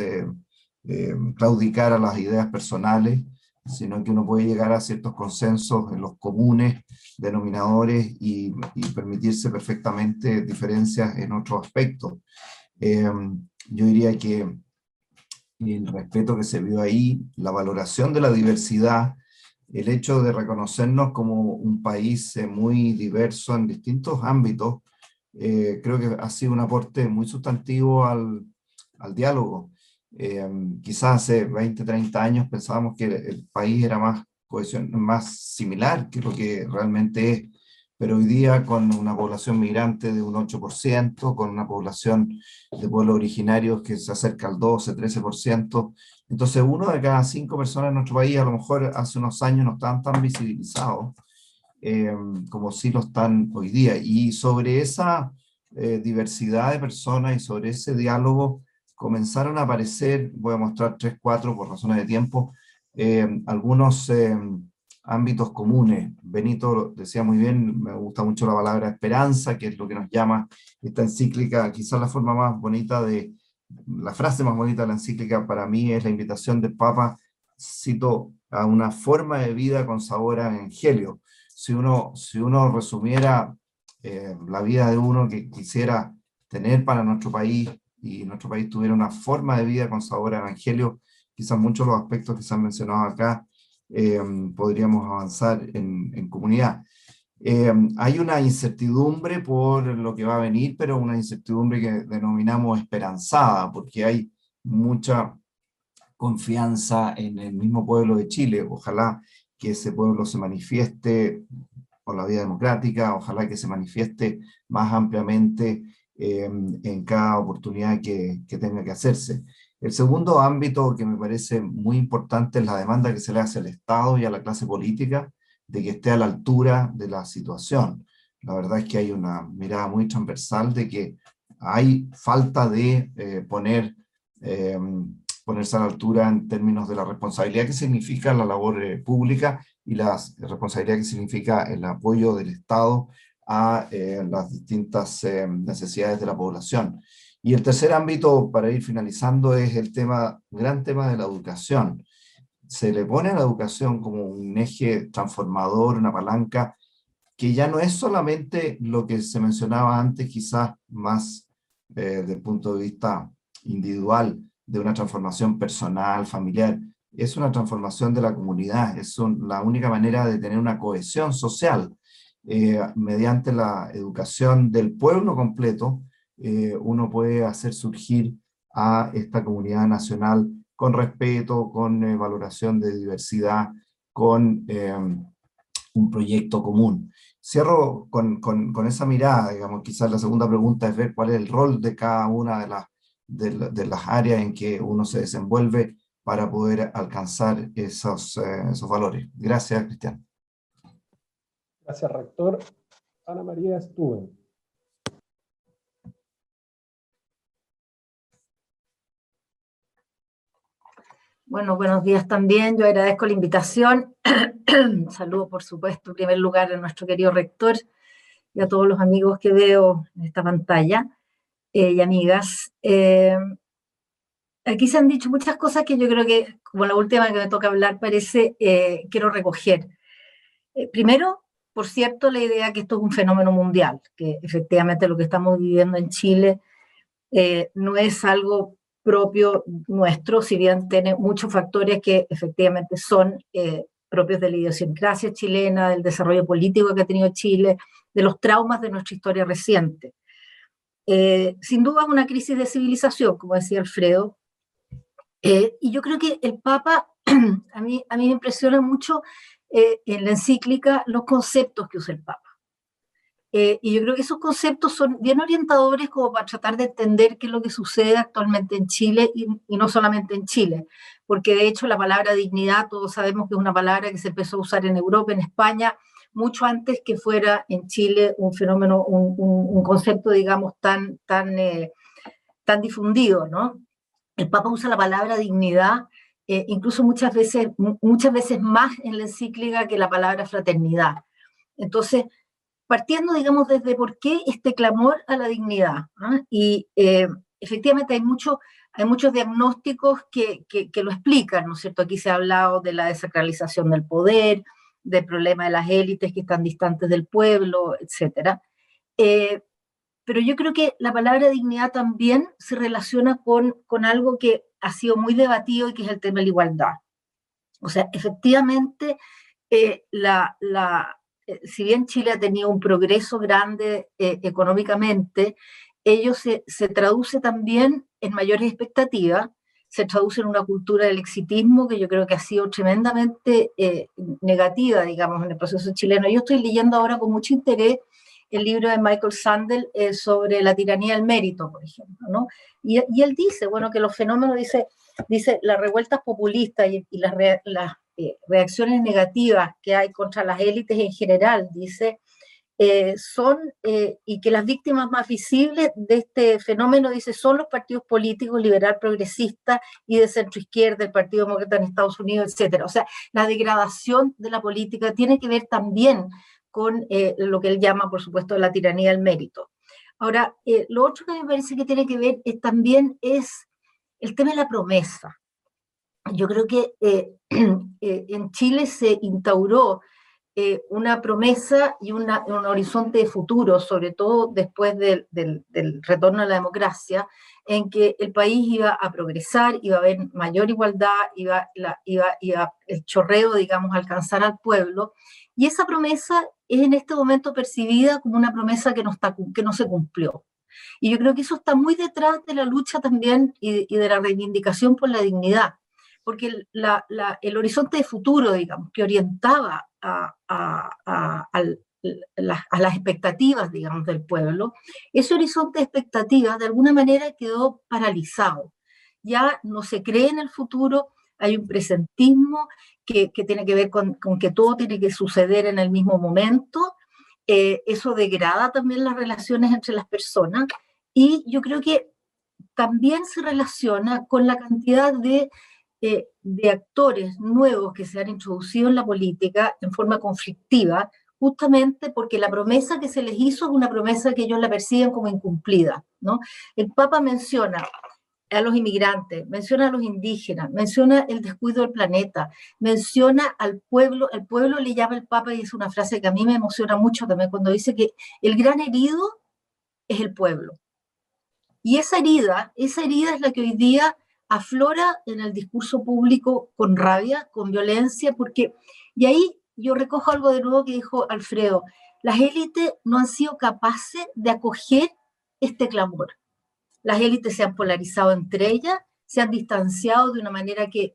claudicar a las ideas personales, sino que uno puede llegar a ciertos consensos en los comunes denominadores y permitirse perfectamente diferencias en otros aspectos. Yo diría que el respeto que se vio ahí, la valoración de la diversidad, el hecho de reconocernos como un país muy diverso en distintos ámbitos, creo que ha sido un aporte muy sustantivo al diálogo. Quizás hace 20, 30 años pensábamos que el país era más más similar que lo que realmente es, pero hoy día con una población migrante de un 8%, con una población de pueblos originarios que se acerca al 12, 13%, entonces 1 de cada 5 personas en nuestro país a lo mejor hace unos años no estaban tan visibilizados como sí lo están hoy día. Y sobre esa diversidad de personas y sobre ese diálogo comenzaron a aparecer, voy a mostrar 3, 4 por razones de tiempo, algunos ámbitos comunes. Benito lo decía muy bien, me gusta mucho la palabra esperanza, que es lo que nos llama esta encíclica, quizás la forma más bonita la frase más bonita de la encíclica para mí es la invitación del Papa, cito, a una forma de vida con sabor a evangelio. Si uno resumiera la vida de uno que quisiera tener para nuestro país, y nuestro país tuviera una forma de vida con sabor a evangelio, quizás muchos de los aspectos que se han mencionado acá podríamos avanzar en comunidad. Hay una incertidumbre por lo que va a venir, pero una incertidumbre que denominamos esperanzada, porque hay mucha confianza en el mismo pueblo de Chile. Ojalá que ese pueblo se manifieste por la vía democrática, ojalá que se manifieste más ampliamente en cada oportunidad que tenga que hacerse. El segundo ámbito que me parece muy importante es la demanda que se le hace al Estado y a la clase política de que esté a la altura de la situación. La verdad es que hay una mirada muy transversal de que hay falta de ponerse a la altura en términos de la responsabilidad que significa la labor pública y la responsabilidad que significa el apoyo del Estado a las distintas necesidades de la población. Y el tercer ámbito, para ir finalizando, es el gran tema de la educación. Se le pone a la educación como un eje transformador, una palanca, que ya no es solamente lo que se mencionaba antes, quizás más desde el punto de vista individual, de una transformación personal, familiar, es una transformación de la comunidad, es la única manera de tener una cohesión social. Mediante la educación del pueblo completo, uno puede hacer surgir a esta comunidad nacional con respeto, con valoración de diversidad, con un proyecto común. Cierro con esa mirada, digamos, quizás la segunda pregunta es ver cuál es el rol de cada una de las áreas en que uno se desenvuelve para poder alcanzar esos valores. Gracias, Cristian. Gracias, rector. Ana María Stuben. Bueno, buenos días también. Yo agradezco la invitación. Saludo, por supuesto, en primer lugar a nuestro querido rector y a todos los amigos que veo en esta pantalla y amigas. Aquí se han dicho muchas cosas que yo creo que, como la última que me toca hablar, quiero recoger. Primero, por cierto, la idea que esto es un fenómeno mundial, que efectivamente lo que estamos viviendo en Chile no es algo propio nuestro, si bien tiene muchos factores que efectivamente son propios de la idiosincrasia chilena, del desarrollo político que ha tenido Chile, de los traumas de nuestra historia reciente. Sin duda es una crisis de civilización, como decía Alfredo, y yo creo que el Papa, a mí me impresiona mucho en la encíclica los conceptos que usa el Papa. Y yo creo que esos conceptos son bien orientadores como para tratar de entender qué es lo que sucede actualmente en Chile y no solamente en Chile, porque de hecho la palabra dignidad todos sabemos que es una palabra que se empezó a usar en Europa, en España, mucho antes que fuera en Chile un fenómeno, un concepto, digamos, tan difundido, ¿no? El Papa usa la palabra dignidad incluso muchas veces más en la encíclica que la palabra fraternidad. Entonces, partiendo, digamos, desde por qué este clamor a la dignidad, ¿eh? Y efectivamente hay muchos diagnósticos que lo explican, ¿no es cierto? Aquí se ha hablado de la desacralización del poder, del problema de las élites que están distantes del pueblo, etc. Pero yo creo que la palabra dignidad también se relaciona con algo que ha sido muy debatido y que es el tema de la igualdad. O sea, efectivamente, si bien Chile ha tenido un progreso grande económicamente, ello se traduce también en mayores expectativas, se traduce en una cultura del exitismo que yo creo que ha sido tremendamente negativa, digamos, en el proceso chileno. Yo estoy leyendo ahora con mucho interés el libro de Michael Sandel sobre la tiranía del mérito, por ejemplo, ¿no? Y él dice, bueno, que los fenómenos, dice las revueltas populistas y las reacciones negativas que hay contra las élites en general, dice, y que las víctimas más visibles de este fenómeno, dice, son los partidos políticos liberal progresistas y de centro izquierda, el Partido Demócrata en Estados Unidos, etc. O sea, la degradación de la política tiene que ver también con lo que él llama, por supuesto, la tiranía del mérito. Ahora, lo otro que me parece que tiene que ver también es el tema de la promesa. Yo creo que en Chile se instauró una promesa y un horizonte de futuro, sobre todo después del retorno a la democracia, en que el país iba a progresar, iba a haber mayor igualdad, iba el chorreo, digamos, a alcanzar al pueblo, y esa promesa es en este momento percibida como una promesa que no se cumplió. Y yo creo que eso está muy detrás de la lucha también y de la reivindicación por la dignidad, porque el horizonte de futuro, digamos, que orientaba a las expectativas, digamos, del pueblo, ese horizonte de expectativas de alguna manera quedó paralizado. Ya no se cree en el futuro, hay un presentismo que tiene que ver con que todo tiene que suceder en el mismo momento. Eso degrada también las relaciones entre las personas, y yo creo que también se relaciona con la cantidad de actores nuevos que se han introducido en la política en forma conflictiva, justamente porque la promesa que se les hizo es una promesa que ellos la perciben como incumplida, ¿no? El Papa menciona a los inmigrantes, menciona a los indígenas, menciona el descuido del planeta, menciona al pueblo le llama el Papa, y es una frase que a mí me emociona mucho también, cuando dice que el gran herido es el pueblo. Y esa herida es la que hoy día aflora en el discurso público con rabia, con violencia, y ahí yo recojo algo de nuevo que dijo Alfredo, las élites no han sido capaces de acoger este clamor. Las élites se han polarizado entre ellas, se han distanciado de una manera que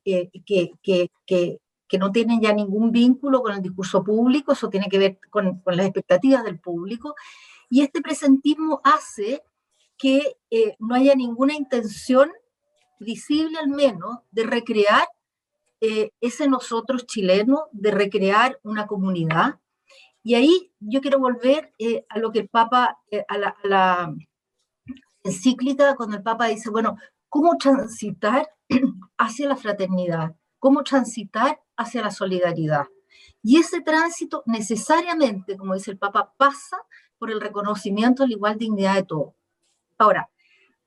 no tienen ya ningún vínculo con el discurso público, eso tiene que ver con las expectativas del público, y este presentismo hace que no haya ninguna intención visible al menos de recrear ese nosotros chileno, de recrear una comunidad. Y ahí yo quiero volver a lo que el Papa, a la encíclica, cuando el Papa dice, bueno, ¿cómo transitar hacia la fraternidad? ¿Cómo transitar hacia la solidaridad? Y ese tránsito necesariamente, como dice el Papa, pasa por el reconocimiento de la igual dignidad de todos. Ahora,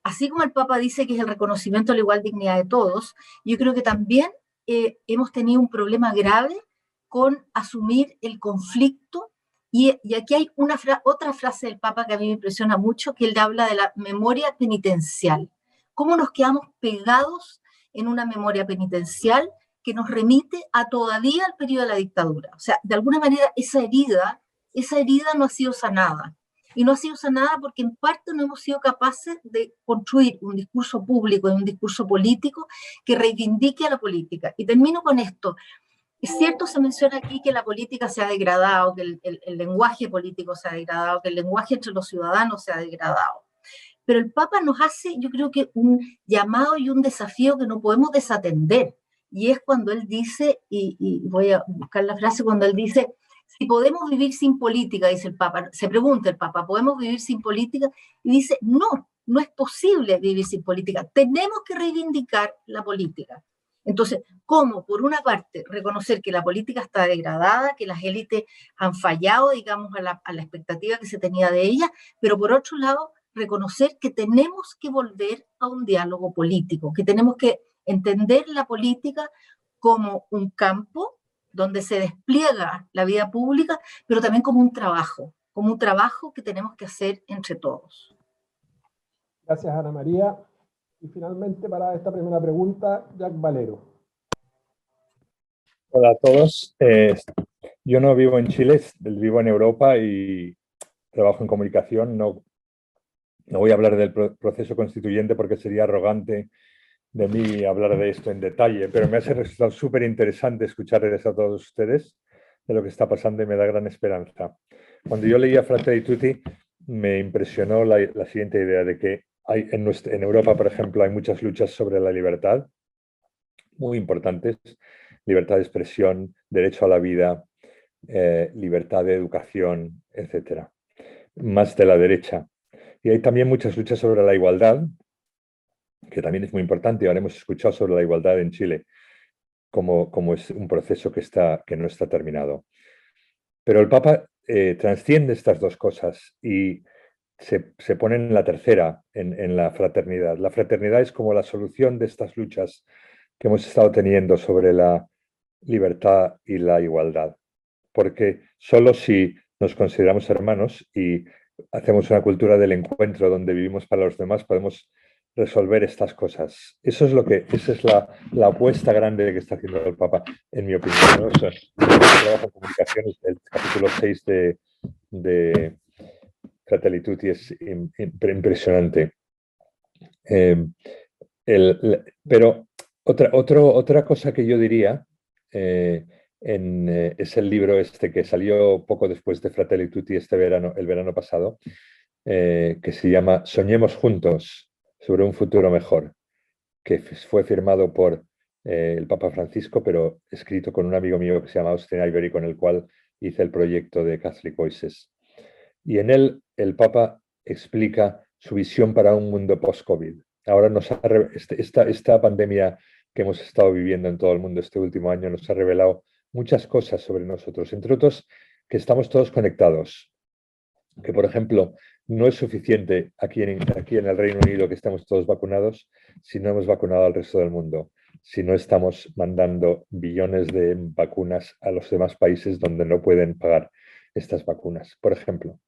así como el Papa dice que es el reconocimiento de la igual dignidad de todos, yo creo que también hemos tenido un problema grave con asumir el conflicto, y aquí hay otra frase del Papa que a mí me impresiona mucho, que él habla de la memoria penitencial. ¿Cómo nos quedamos pegados en una memoria penitencial que nos remite todavía al periodo de la dictadura? O sea, de alguna manera esa herida no ha sido sanada. Y no ha sido sanada porque en parte no hemos sido capaces de construir un discurso público y un discurso político que reivindique a la política. Y termino con esto. Es cierto, se menciona aquí que la política se ha degradado, que el lenguaje político se ha degradado, que el lenguaje entre los ciudadanos se ha degradado. Pero el Papa nos hace, yo creo que un llamado y un desafío que no podemos desatender. Y es cuando él dice, y voy a buscar la frase, cuando él dice, si podemos vivir sin política, dice el Papa, se pregunta el Papa, ¿podemos vivir sin política? Y dice, no es posible vivir sin política, tenemos que reivindicar la política. Entonces, ¿cómo, por una parte, reconocer que la política está degradada, que las élites han fallado, digamos, a la expectativa que se tenía de ellas, pero por otro lado, reconocer que tenemos que volver a un diálogo político, que tenemos que entender la política como un campo donde se despliega la vida pública, pero también como un trabajo que tenemos que hacer entre todos. Gracias, Ana María. Y finalmente, para esta primera pregunta, Jack Valero. Hola a todos. Yo no vivo en Chile, vivo en Europa y trabajo en comunicación. No voy a hablar del proceso constituyente porque sería arrogante de mí hablar de esto en detalle, pero me ha resultado súper interesante escucharles a todos ustedes de lo que está pasando y me da gran esperanza. Cuando yo leía Fratelli Tutti, me impresionó la siguiente idea de que en Europa, por ejemplo, hay muchas luchas sobre la libertad, muy importantes: libertad de expresión, derecho a la vida, libertad de educación, etc. Más de la derecha. Y hay también muchas luchas sobre la igualdad, que también es muy importante. Ahora hemos escuchado sobre la igualdad en Chile, como es un proceso que no está terminado. Pero el Papa trasciende estas dos cosas y se pone en la tercera, en la fraternidad. La fraternidad es como la solución de estas luchas que hemos estado teniendo sobre la libertad y la igualdad. Porque solo si nos consideramos hermanos y hacemos una cultura del encuentro donde vivimos para los demás, podemos resolver estas cosas. Esa es la apuesta grande que está haciendo el Papa, en mi opinión, ¿no? Eso, el trabajo en comunicaciones, el capítulo 6 de Fratelli Tutti es impresionante. Pero otra cosa que yo diría es el libro este que salió poco después de Fratelli Tutti el verano pasado, que se llama Soñemos juntos sobre un futuro mejor, que fue firmado por el Papa Francisco, pero escrito con un amigo mío que se llama Austin Ivory, con el cual hice el proyecto de Catholic Voices. Y en él el Papa explica su visión para un mundo post-COVID. Ahora esta pandemia que hemos estado viviendo en todo el mundo este último año nos ha revelado muchas cosas sobre nosotros, entre otros que estamos todos conectados, que por ejemplo no es suficiente aquí en el Reino Unido que estamos todos vacunados si no hemos vacunado al resto del mundo, si no estamos mandando billones de vacunas a los demás países donde no pueden pagar estas vacunas, por ejemplo,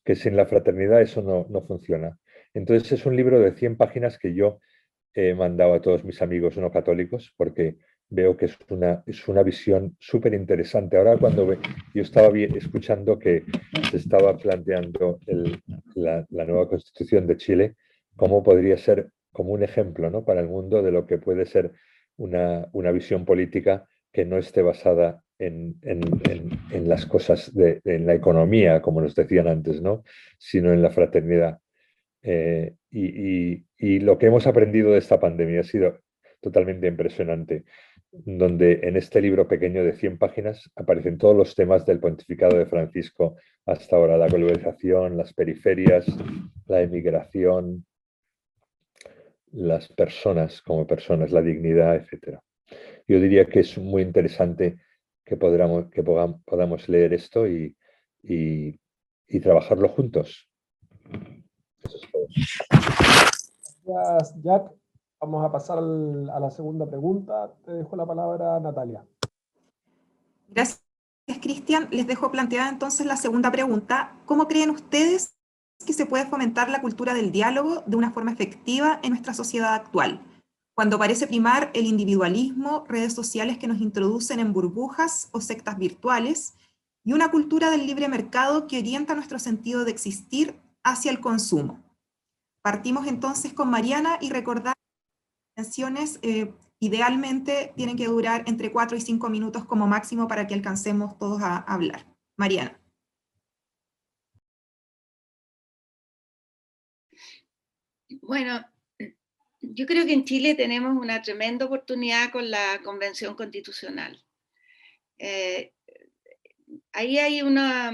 que sin la fraternidad eso no funciona. Entonces es un libro de 100 páginas que yo he mandado a todos mis amigos no católicos porque veo que es una visión súper interesante. Ahora yo estaba escuchando que se estaba planteando la nueva Constitución de Chile, cómo podría ser como un ejemplo, ¿no?, para el mundo de lo que puede ser una visión política que no esté basada en las cosas, en la economía, como nos decían antes, ¿no?, sino en la fraternidad. Y lo que hemos aprendido de esta pandemia ha sido totalmente impresionante, donde en este libro pequeño de 100 páginas aparecen todos los temas del pontificado de Francisco hasta ahora: la globalización, las periferias, la emigración, las personas como personas, la dignidad, etc. Yo diría que es muy interesante que podamos leer esto y trabajarlo juntos. Eso es todo. Gracias, Jack. Vamos a pasar a la segunda pregunta. Te dejo la palabra, Natalia. Gracias, Cristian. Les dejo planteada entonces la segunda pregunta. ¿Cómo creen ustedes que se puede fomentar la cultura del diálogo de una forma efectiva en nuestra sociedad actual, cuando parece primar el individualismo, redes sociales que nos introducen en burbujas o sectas virtuales, y una cultura del libre mercado que orienta nuestro sentido de existir hacia el consumo? Partimos entonces con Mariana y recordar que las intervenciones idealmente tienen que durar entre 4 y 5 minutos como máximo para que alcancemos todos a hablar. Mariana. Bueno, yo creo que en Chile tenemos una tremenda oportunidad con la Convención Constitucional. Ahí hay una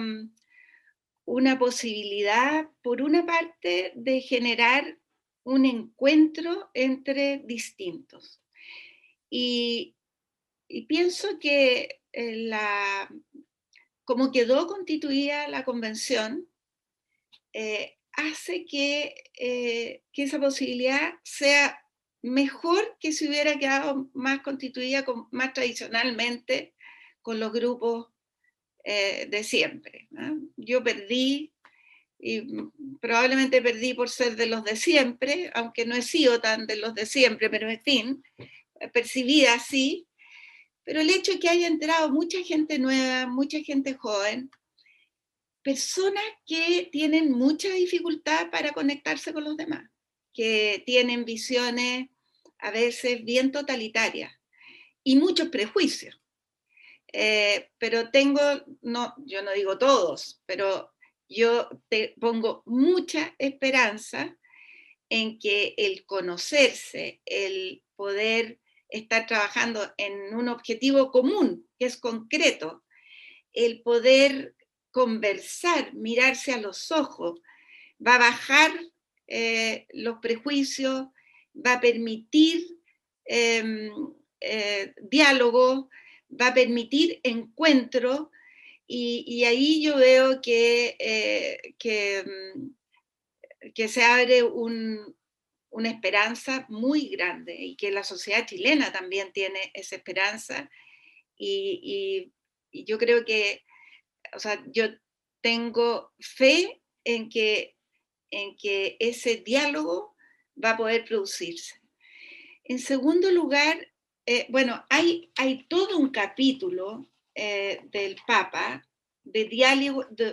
posibilidad, por una parte, de generar un encuentro entre distintos. y pienso que como quedó constituida la convención, hace que esa posibilidad sea mejor que si hubiera quedado más constituida más tradicionalmente con los grupos de siempre, ¿no? Yo perdí, y probablemente perdí por ser de los de siempre, aunque no he sido tan de los de siempre, pero en fin, percibida así. Pero el hecho de que haya entrado mucha gente nueva, mucha gente joven, personas que tienen mucha dificultad para conectarse con los demás, que tienen visiones a veces bien totalitarias y muchos prejuicios. Pero yo no digo todos, pero yo pongo mucha esperanza en que el conocerse, el poder estar trabajando en un objetivo común, que es concreto, el poder conversar, mirarse a los ojos, va a bajar los prejuicios, va a permitir diálogo, va a permitir encuentro, y ahí yo veo que se abre una esperanza muy grande, y que la sociedad chilena también tiene esa esperanza, y yo creo que, o sea, yo tengo fe en que ese diálogo va a poder producirse. En segundo lugar, bueno, hay todo un capítulo del Papa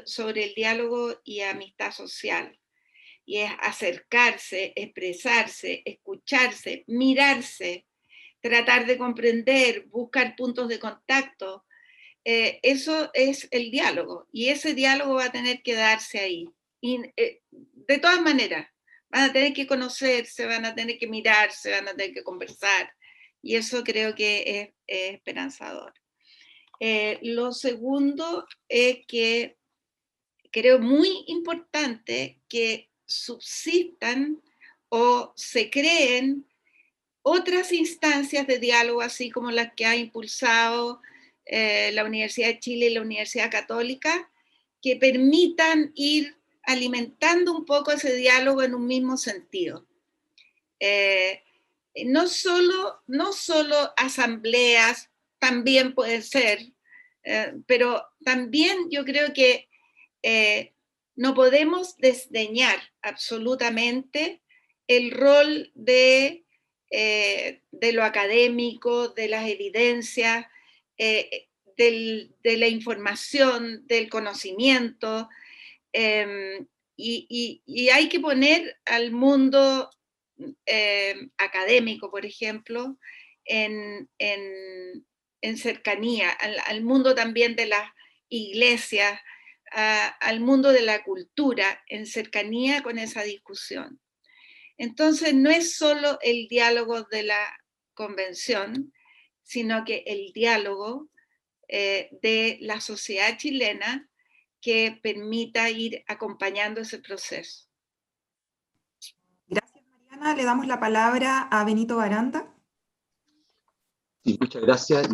sobre el diálogo y amistad social, y es acercarse, expresarse, escucharse, mirarse, tratar de comprender, buscar puntos de contacto. Eso es el diálogo, y ese diálogo va a tener que darse ahí. Y, de todas maneras, van a tener que conocerse, van a tener que mirarse, van a tener que conversar, y eso creo que es esperanzador. Lo segundo es que creo muy importante que subsistan o se creen otras instancias de diálogo, así como las que ha impulsado la Universidad de Chile y la Universidad Católica, que permitan ir alimentando un poco ese diálogo en un mismo sentido. No solo asambleas, también puede ser, pero también yo creo que no podemos desdeñar absolutamente el rol de lo académico, de las evidencias, de la información, del conocimiento, y hay que poner al mundo académico, por ejemplo, en cercanía, al mundo también de las iglesias, al mundo de la cultura, en cercanía con esa discusión. Entonces, no es solo el diálogo de la convención, sino que el diálogo de la sociedad chilena que permita ir acompañando ese proceso. Gracias, Mariana. Le damos la palabra a Benito Baranda. Y muchas gracias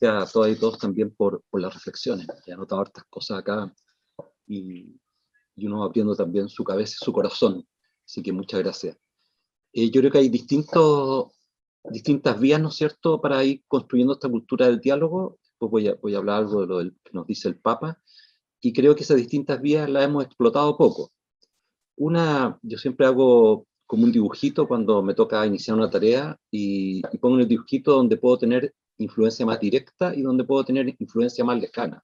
a todas y todos también por las reflexiones. He anotado hartas cosas acá y uno va abriendo también su cabeza y su corazón. Así que muchas gracias. Yo creo que hay distintas vías, ¿no es cierto?, para ir construyendo esta cultura del diálogo. Después voy a hablar algo de lo que nos dice el Papa. Y creo que esas distintas vías las hemos explotado poco. Yo siempre hago como un dibujito cuando me toca iniciar una tarea y pongo el dibujito donde puedo tener influencia más directa y donde puedo tener influencia más lejana.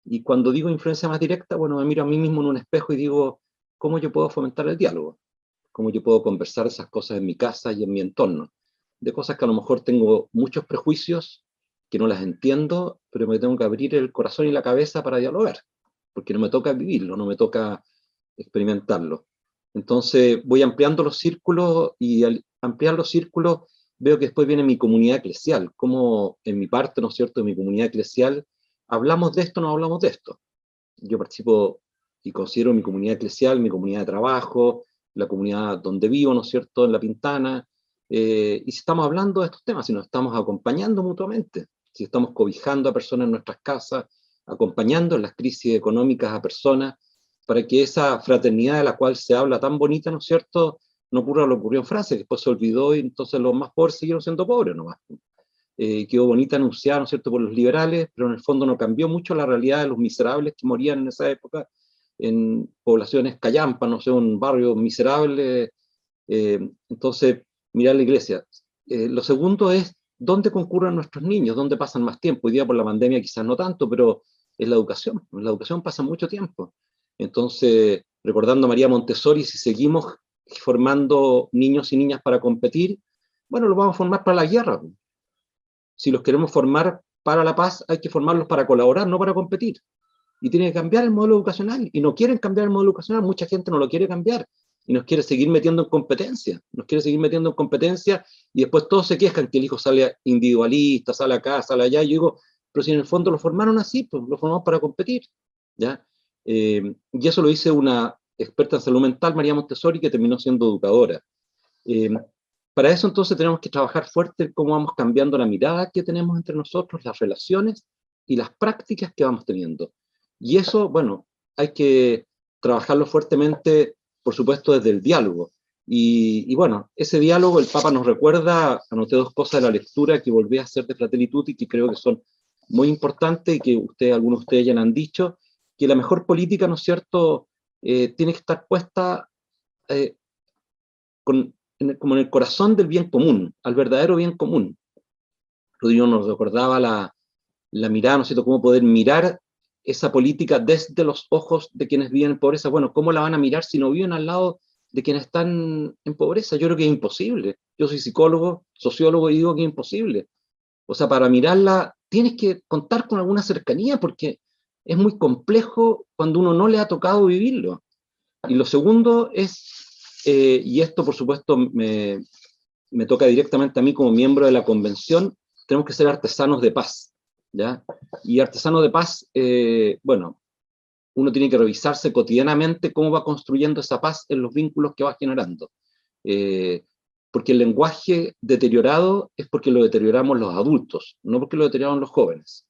Y cuando digo influencia más directa, bueno, me miro a mí mismo en un espejo y digo, ¿cómo yo puedo fomentar el diálogo? ¿Cómo yo puedo conversar esas cosas en mi casa y en mi entorno? De cosas que a lo mejor tengo muchos prejuicios, que no las entiendo, pero me tengo que abrir el corazón y la cabeza para dialogar, porque no me toca vivirlo, no me toca experimentarlo. Entonces voy ampliando los círculos, y al ampliar los círculos veo que después viene mi comunidad eclesial, como en mi parte, ¿no es cierto?, en mi comunidad eclesial, hablamos de esto, no hablamos de esto. Yo participo y considero mi comunidad eclesial, mi comunidad de trabajo, la comunidad donde vivo, ¿no es cierto?, en La Pintana, Y si estamos hablando de estos temas, si nos estamos acompañando mutuamente, si estamos cobijando a personas en nuestras casas, acompañando en las crisis económicas a personas, para que esa fraternidad de la cual se habla tan bonita, ¿no es cierto?, no ocurra lo que ocurrió en Francia, que después se olvidó y entonces los más pobres siguieron siendo pobres nomás. Quedó bonita anunciada, ¿no es cierto?, por los liberales, pero en el fondo no cambió mucho la realidad de los miserables que morían en esa época, en poblaciones callampas, no sé, un barrio miserable. Entonces, mirar la iglesia. Lo segundo es, ¿dónde concurren nuestros niños? ¿Dónde pasan más tiempo? Hoy día por la pandemia quizás no tanto, pero es la educación. En la educación pasa mucho tiempo. Entonces, recordando a María Montessori, si seguimos formando niños y niñas para competir, bueno, los vamos a formar para la guerra. Si los queremos formar para la paz, hay que formarlos para colaborar, no para competir. Y tiene que cambiar el modelo educacional. Y no quieren cambiar el modelo educacional, mucha gente no lo quiere cambiar. Y nos quiere seguir metiendo en competencia. Nos quiere seguir metiendo en competencia y después todos se quejan que el hijo sale individualista, sale acá, sale allá. Y yo digo, pero si en el fondo lo formaron así, pues lo formamos para competir, ¿ya? Y eso lo dice una experta en salud mental, María Montessori, que terminó siendo educadora. Para eso entonces tenemos que trabajar fuerte en cómo vamos cambiando la mirada que tenemos entre nosotros, las relaciones y las prácticas que vamos teniendo. Y eso, bueno, hay que trabajarlo fuertemente, por supuesto, desde el diálogo. Y bueno, ese diálogo, el Papa nos recuerda, anoté dos cosas de la lectura que volví a hacer de Fratelli Tutti, que creo que son muy importantes y que algunos de ustedes ya lo han dicho, que la mejor política, ¿no es cierto?, tiene que estar puesta como en el corazón del bien común, al verdadero bien común. Rodrigo nos recordaba la mirada, ¿no es cierto?, cómo poder mirar esa política desde los ojos de quienes viven en pobreza. Bueno, ¿cómo la van a mirar si no viven al lado de quienes están en pobreza? Yo creo que es imposible. Yo soy psicólogo, sociólogo y digo que es imposible. O sea, para mirarla tienes que contar con alguna cercanía porque es muy complejo cuando uno no le ha tocado vivirlo. Y lo segundo es, y esto por supuesto me toca directamente a mí como miembro de la convención, tenemos que ser artesanos de paz, ¿ya? Y artesanos de paz, bueno, uno tiene que revisarse cotidianamente cómo va construyendo esa paz en los vínculos que va generando. Porque el lenguaje deteriorado es porque lo deterioramos los adultos, no porque lo deterioramos los jóvenes.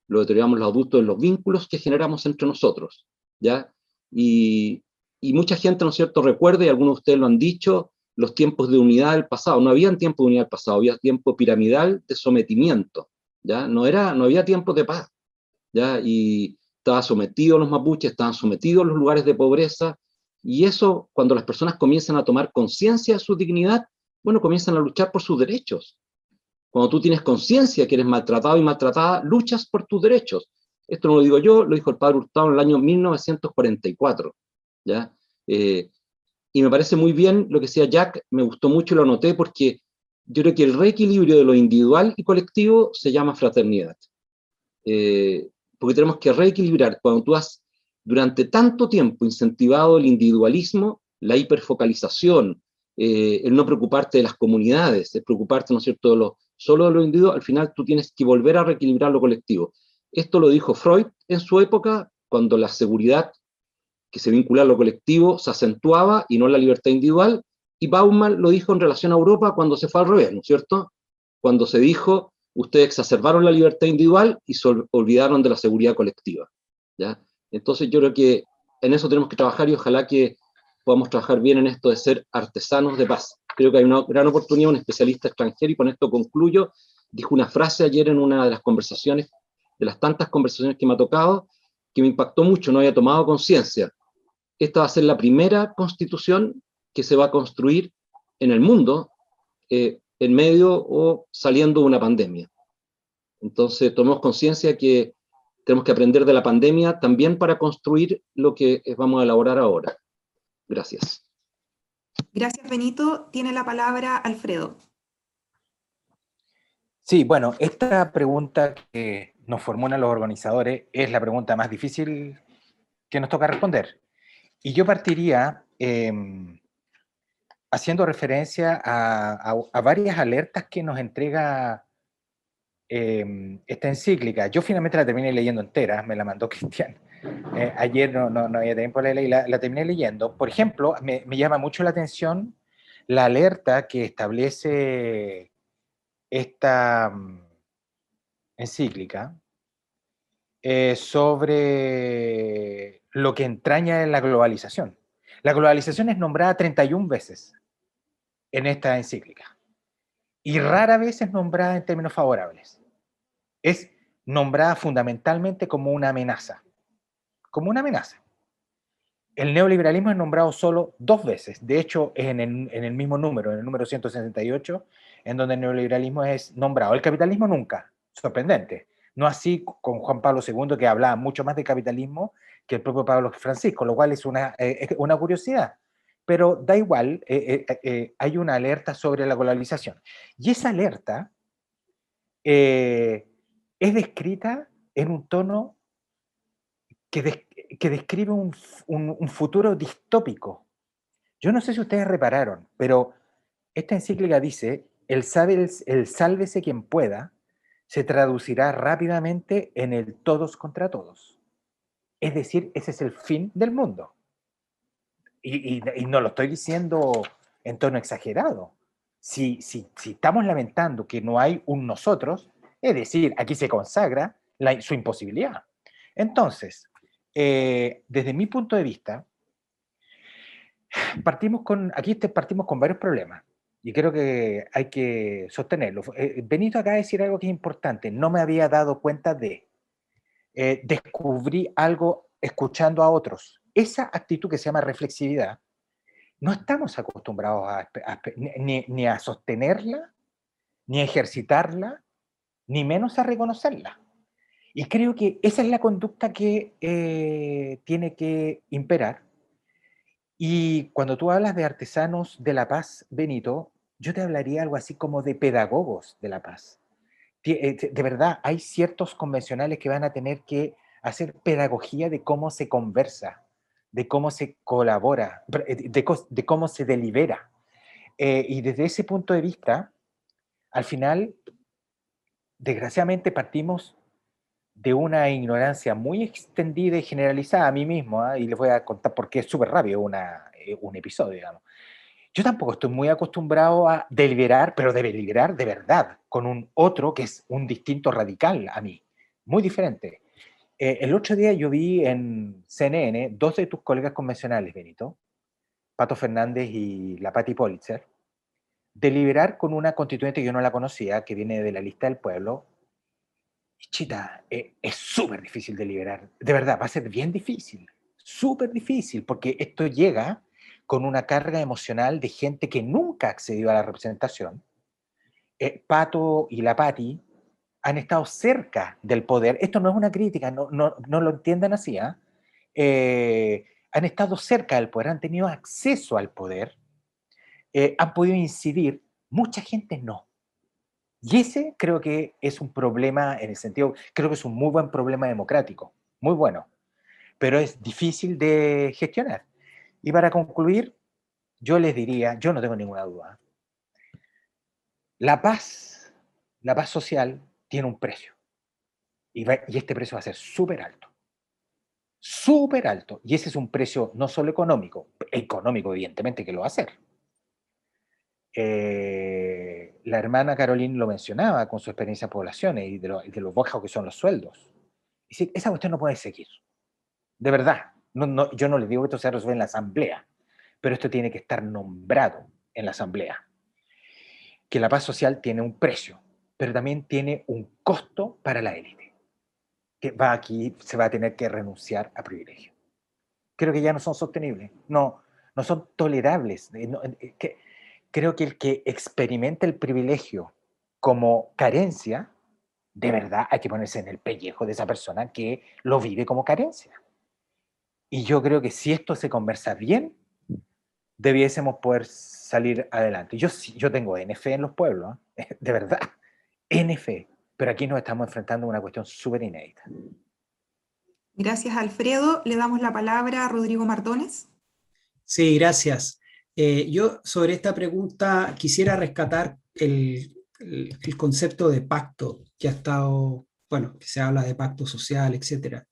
Lo deterioramos los adultos en los vínculos que generamos entre nosotros, ¿ya? Y mucha gente, ¿no es cierto?, recuerda, y algunos de ustedes lo han dicho, los tiempos de unidad del pasado. No había tiempo de unidad del pasado, había tiempo piramidal de sometimiento, ¿ya? No había tiempo de paz, ¿ya? Y estaban sometidos los mapuches, estaban sometidos los lugares de pobreza, y eso, cuando las personas comienzan a tomar conciencia de su dignidad, bueno, comienzan a luchar por sus derechos. Cuando tú tienes conciencia que eres maltratado y maltratada, luchas por tus derechos. Esto no lo digo yo, lo dijo el padre Hurtado en el año 1944, ¿ya? Y me parece muy bien lo que decía Jack, me gustó mucho y lo anoté porque yo creo que el reequilibrio de lo individual y colectivo se llama fraternidad. Porque tenemos que reequilibrar. Cuando tú has durante tanto tiempo incentivado el individualismo, la hiperfocalización, el no preocuparte de las comunidades, el preocuparte, ¿no es cierto?, solo de lo individual, al final tú tienes que volver a reequilibrar lo colectivo. Esto lo dijo Freud en su época, cuando la seguridad que se vincula a lo colectivo se acentuaba y no la libertad individual, y Bauman lo dijo en relación a Europa cuando se fue al revés, ¿no es cierto? Cuando se dijo, ustedes exacerbaron la libertad individual y se olvidaron de la seguridad colectiva, ¿ya? Entonces yo creo que en eso tenemos que trabajar y ojalá que podamos trabajar bien en esto de ser artesanos de paz. Creo que hay una gran oportunidad, un especialista extranjero, y con esto concluyo, dijo una frase ayer en una de las conversaciones, de las tantas conversaciones que me ha tocado, que me impactó mucho, no había tomado conciencia. Esta va a ser la primera constitución que se va a construir en el mundo en medio o saliendo de una pandemia. Entonces, tomemos conciencia que tenemos que aprender de la pandemia también para construir lo que vamos a elaborar ahora. Gracias. Gracias, Benito. Tiene la palabra Alfredo. Sí, bueno, esta pregunta que nos formulan los organizadores es la pregunta más difícil que nos toca responder. Y yo partiría haciendo referencia a varias alertas que nos entrega esta encíclica. Yo finalmente la terminé leyendo entera, me la mandó Cristian. Ayer no había tiempo de leerla y la terminé leyendo. Por ejemplo, me llama mucho la atención la alerta que establece esta encíclica sobre lo que entraña en la globalización. La globalización es nombrada 31 veces en esta encíclica y rara vez es nombrada en términos favorables. Es nombrada fundamentalmente como una amenaza. Como una amenaza. El neoliberalismo es nombrado solo 2 veces. De hecho, es en el mismo número, en el número 168, en donde el neoliberalismo es nombrado. El capitalismo nunca. Sorprendente. No así con Juan Pablo II, que hablaba mucho más de capitalismo que el propio Pablo Francisco, lo cual es una curiosidad. Pero da igual, hay una alerta sobre la globalización. Y esa alerta es descrita en un tono que describe un futuro distópico. Yo no sé si ustedes repararon, pero esta encíclica dice, el sálvese quien pueda, se traducirá rápidamente en el todos contra todos. Es decir, ese es el fin del mundo. Y no lo estoy diciendo en tono exagerado. Si estamos lamentando que no hay un nosotros, es decir, aquí se consagra su imposibilidad. Entonces, desde mi punto de vista, partimos con varios problemas y creo que hay que sostenerlo. Benito acaba de decir algo que es importante. No me había dado cuenta descubrí algo escuchando a otros. Esa actitud que se llama reflexividad, no estamos acostumbrados ni a sostenerla, ni a ejercitarla, ni menos a reconocerla. Y creo que esa es la conducta que tiene que imperar. Y cuando tú hablas de artesanos de la paz, Benito, yo te hablaría algo así como de pedagogos de la paz. De verdad, hay ciertos convencionales que van a tener que hacer pedagogía de cómo se conversa, de cómo se colabora, de cómo se delibera. Y desde ese punto de vista, al final, desgraciadamente partimos de una ignorancia muy extendida y generalizada a mí mismo, y les voy a contar porque es súper rápido un episodio, digamos. Yo tampoco estoy muy acostumbrado a deliberar, pero de deliberar de verdad, con un otro que es un distinto radical a mí, muy diferente. El otro día yo vi en CNN 2 de tus colegas convencionales, Benito, Pato Fernández y la Patti Politzer, deliberar con una constituyente que yo no la conocía, que viene de la lista del pueblo. Chita, es súper difícil deliberar, de verdad, va a ser bien difícil, súper difícil, porque esto llega con una carga emocional de gente que nunca accedió a la representación. Pato y la Patti han estado cerca del poder. Esto no es una crítica, no lo entiendan así. Han estado cerca del poder, han tenido acceso al poder, han podido incidir. Mucha gente no. Y ese creo que es un problema en el sentido, creo que es un muy buen problema democrático, muy bueno, pero es difícil de gestionar. Y para concluir, yo les diría, yo no tengo ninguna duda, la paz social tiene un precio. Y este precio va a ser súper alto. Súper alto. Y ese es un precio no solo económico evidentemente que lo va a hacer. La hermana Caroline lo mencionaba con su experiencia en poblaciones y de los bajos que son los sueldos. Es decir, esa cuestión no puede seguir. De verdad. Yo no les digo que esto se resuelve en la asamblea, pero esto tiene que estar nombrado en la asamblea. Que la paz social tiene un precio, pero también tiene un costo para la élite. Que aquí se va a tener que renunciar a privilegios. Creo que ya no son sostenibles, no son tolerables. Creo que el que experimenta el privilegio como carencia, de verdad hay que ponerse en el pellejo de esa persona que lo vive como carencia. Y yo creo que si esto se conversa bien, debiésemos poder salir adelante. Yo tengo NF en los pueblos, de verdad, NF, pero aquí nos estamos enfrentando a una cuestión súper inédita. Gracias, Alfredo. Le damos la palabra a Rodrigo Mardones. Sí, gracias. Yo sobre esta pregunta quisiera rescatar el concepto de pacto que ha estado, bueno, que se habla de pacto social, etc.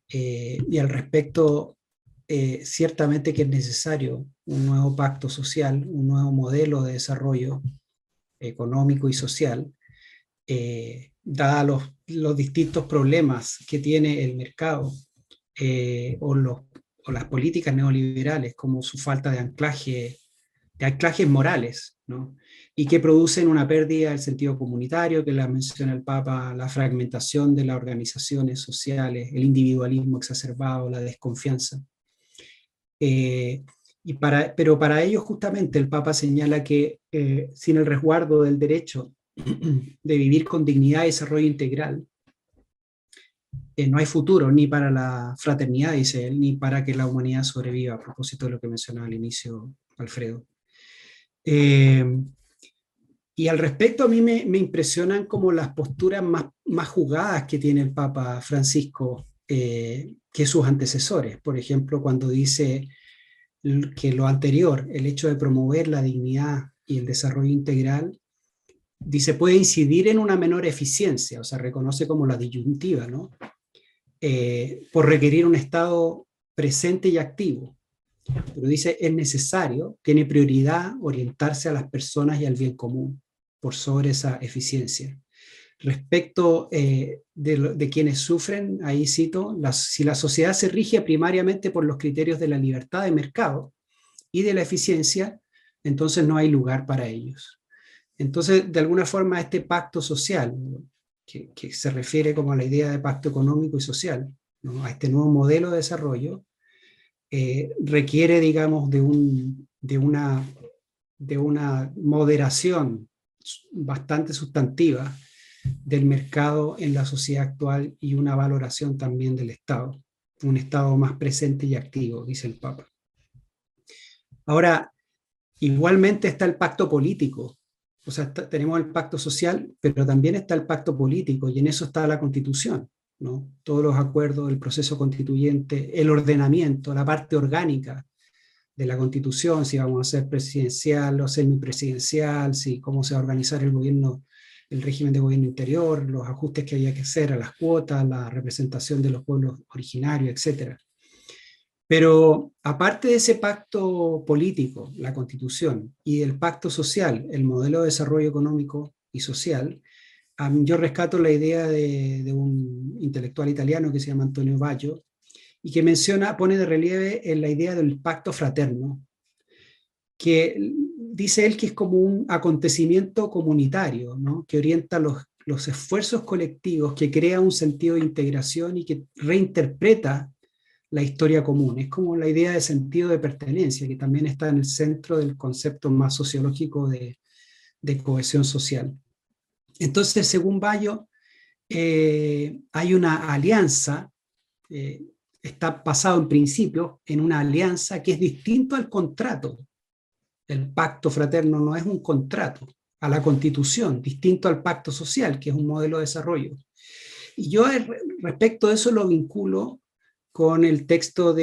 Y al respecto, ciertamente que es necesario un nuevo pacto social, un nuevo modelo de desarrollo económico y social, dados los distintos problemas que tiene el mercado o las políticas neoliberales, como su falta de anclajes morales, ¿no? Y que producen una pérdida del sentido comunitario, que la menciona el Papa, la fragmentación de las organizaciones sociales, el individualismo exacerbado, la desconfianza. Pero para ello justamente el Papa señala que sin el resguardo del derecho de vivir con dignidad y desarrollo integral, no hay futuro ni para la fraternidad, dice él, ni para que la humanidad sobreviva, a propósito de lo que mencionaba al inicio Alfredo. Y al respecto a mí me impresionan como las posturas más jugadas que tiene el Papa Francisco que sus antecesores. Por ejemplo, cuando dice que lo anterior, el hecho de promover la dignidad y el desarrollo integral, dice, puede incidir en una menor eficiencia, o sea, reconoce como la disyuntiva, ¿no? Por requerir un Estado presente y activo. Pero dice, es necesario, tiene prioridad orientarse a las personas y al bien común, por sobre esa eficiencia. Respecto de quienes sufren, ahí cito, si la sociedad se rige primariamente por los criterios de la libertad de mercado y de la eficiencia, entonces no hay lugar para ellos. Entonces, de alguna forma, este pacto social, que se refiere como a la idea de pacto económico y social, ¿no? A este nuevo modelo de desarrollo, requiere, digamos, de una moderación bastante sustantiva del mercado en la sociedad actual y una valoración también del Estado, un Estado más presente y activo, dice el Papa. Ahora, igualmente está el pacto político, o sea, tenemos el pacto social, pero también está el pacto político, y en eso está la Constitución, ¿no? Todos los acuerdos, el proceso constituyente, el ordenamiento, la parte orgánica de la Constitución, si vamos a ser presidencial o semipresidencial, si cómo se va a organizar el gobierno, el régimen de gobierno interior, los ajustes que había que hacer a las cuotas, la representación de los pueblos originarios, etc. Pero aparte de ese pacto político, la Constitución, y del pacto social, el modelo de desarrollo económico y social, yo rescato la idea de un intelectual italiano que se llama Antonio Baggio, y que pone de relieve en la idea del pacto fraterno, que dice él que es como un acontecimiento comunitario, ¿no? Que orienta los esfuerzos colectivos, que crea un sentido de integración y que reinterpreta la historia común. Es como la idea de sentido de pertenencia, que también está en el centro del concepto más sociológico de cohesión social. Entonces, según Baggio, hay una alianza, está basado en principio en una alianza que es distinto al contrato. El pacto fraterno no es un contrato, a la Constitución, distinto al pacto social, que es un modelo de desarrollo. Y yo respecto de eso lo vinculo con el texto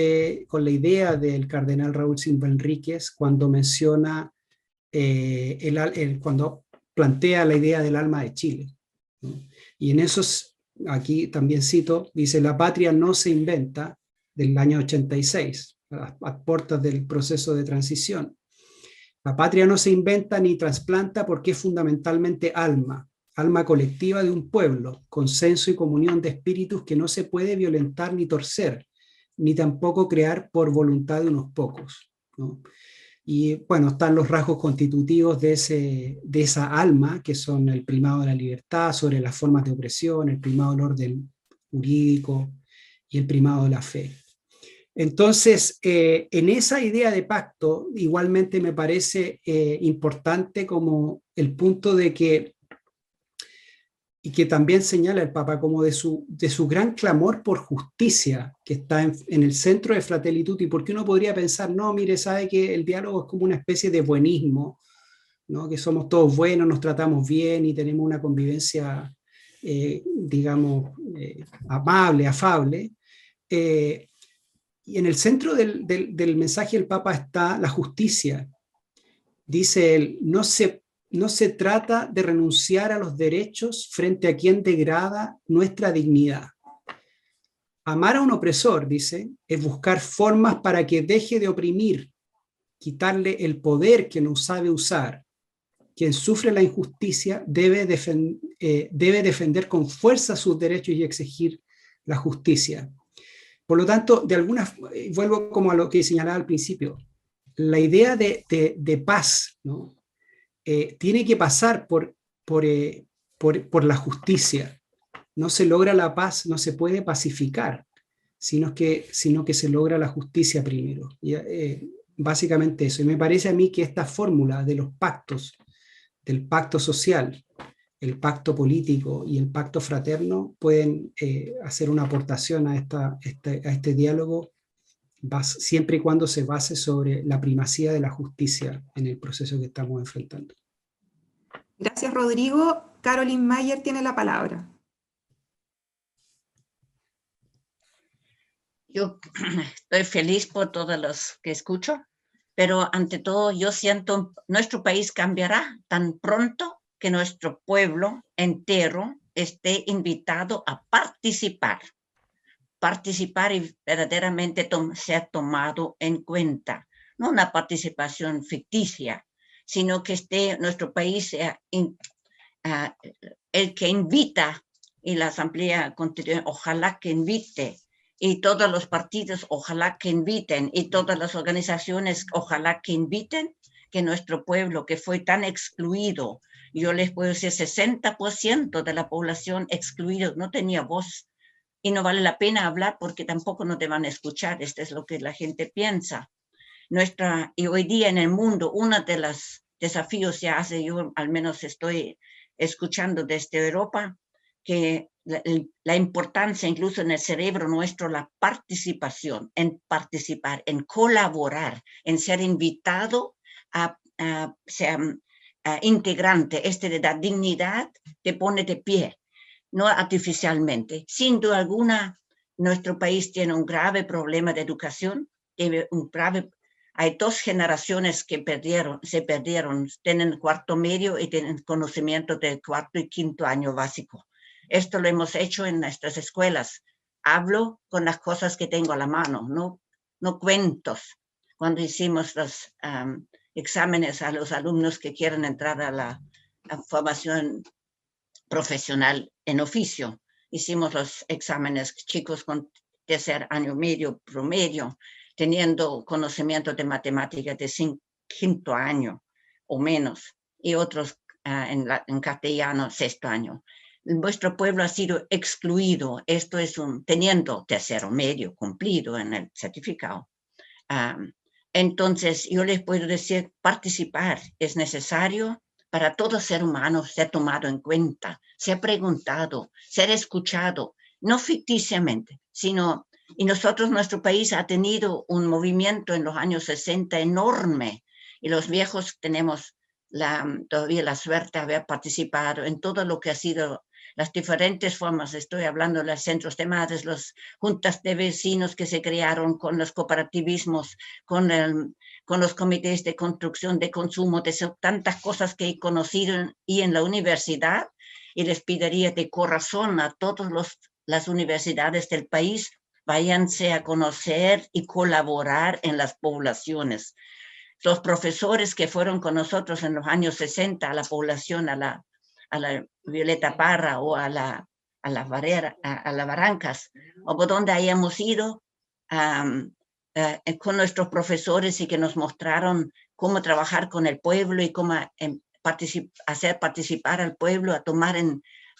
con la idea del cardenal Raúl Silva Enríquez cuando menciona, cuando plantea la idea del alma de Chile, ¿no? Y en esos, aquí también cito, dice, la patria no se inventa, del año 86, a puertas del proceso de transición. La patria no se inventa ni trasplanta porque es fundamentalmente alma colectiva de un pueblo, consenso y comunión de espíritus que no se puede violentar ni torcer, ni tampoco crear por voluntad de unos pocos, ¿no? Y bueno, están los rasgos constitutivos de esa alma, que son el primado de la libertad sobre las formas de opresión, el primado del orden jurídico y el primado de la fe. Entonces, en esa idea de pacto, igualmente me parece importante como el punto de que, y que también señala el Papa, como de su gran clamor por justicia, que está en el centro de Fratelli Tutti, porque uno podría pensar, no, mire, sabe que el diálogo es como una especie de buenismo, ¿no? Que somos todos buenos, nos tratamos bien y tenemos una convivencia, digamos, amable, afable. Y en el centro del mensaje del Papa está la justicia. Dice él, no se trata de renunciar a los derechos frente a quien degrada nuestra dignidad. Amar a un opresor, dice, es buscar formas para que deje de oprimir, quitarle el poder que no sabe usar. Quien sufre la injusticia debe defender con fuerza sus derechos y exigir la justicia. Por lo tanto, vuelvo como a lo que señalaba al principio, la idea de paz, ¿no? Tiene que pasar por la justicia. No se logra la paz, no se puede pacificar, sino que se logra la justicia primero. Básicamente eso. Y me parece a mí que esta fórmula de los pactos, del pacto social, el pacto político y el pacto fraterno pueden hacer una aportación a este diálogo, siempre y cuando se base sobre la primacía de la justicia en el proceso que estamos enfrentando. Gracias, Rodrigo. Caroline Mayer tiene la palabra. Yo estoy feliz por todos los que escucho, pero ante todo yo siento nuestro país cambiará tan pronto que nuestro pueblo entero esté invitado a participar y verdaderamente sea tomado en cuenta, no una participación ficticia, sino que nuestro país sea el que invita, y la Asamblea Constituyente ojalá que invite, y todos los partidos ojalá que inviten, y todas las organizaciones ojalá que inviten, que nuestro pueblo que fue tan excluido, yo les puedo decir 60% de la población excluido, no tenía voz, y no vale la pena hablar porque tampoco nos van a escuchar, esto es lo que la gente piensa. Y hoy día en el mundo, uno de los desafíos yo al menos estoy escuchando desde Europa, que la importancia incluso en el cerebro nuestro, la participación, en participar, en colaborar, en ser invitado a ser integrante, de la dignidad te pone de pie, no artificialmente. Sin duda alguna, nuestro país tiene un grave problema de educación, hay 2 generaciones que se perdieron, tienen cuarto medio y tienen conocimiento del 4º y 5º año básico. Esto lo hemos hecho en nuestras escuelas. Hablo con las cosas que tengo a la mano, no cuentos. Cuando hicimos los exámenes a los alumnos que quieren entrar a la formación profesional en oficio, hicimos los exámenes chicos con 3er año medio promedio, teniendo conocimiento de matemáticas de 5º año o menos, y otros en castellano 6º año. Nuestro pueblo ha sido excluido, esto es teniendo 3º medio cumplido en el certificado. Entonces, yo les puedo decir, participar es necesario para todo ser humano, ser tomado en cuenta, ser preguntado, ser escuchado, no ficticiamente, sino... Y nuestro país ha tenido un movimiento en los años 60 enorme, y los viejos tenemos todavía la suerte de haber participado en todo lo que ha sido las diferentes formas. Estoy hablando de los centros de madres, las juntas de vecinos que se crearon con los cooperativismos, con los comités de construcción de consumo, de tantas cosas que he conocido y en la universidad, y les pediría de corazón a todas las universidades del país, váyanse a conocer y colaborar en las poblaciones. Los profesores que fueron con nosotros en los años 60 a la población, a la Violeta Parra o a las Barrancas, o por donde hayamos ido con nuestros profesores, y que nos mostraron cómo trabajar con el pueblo y cómo hacer participar al pueblo a tomar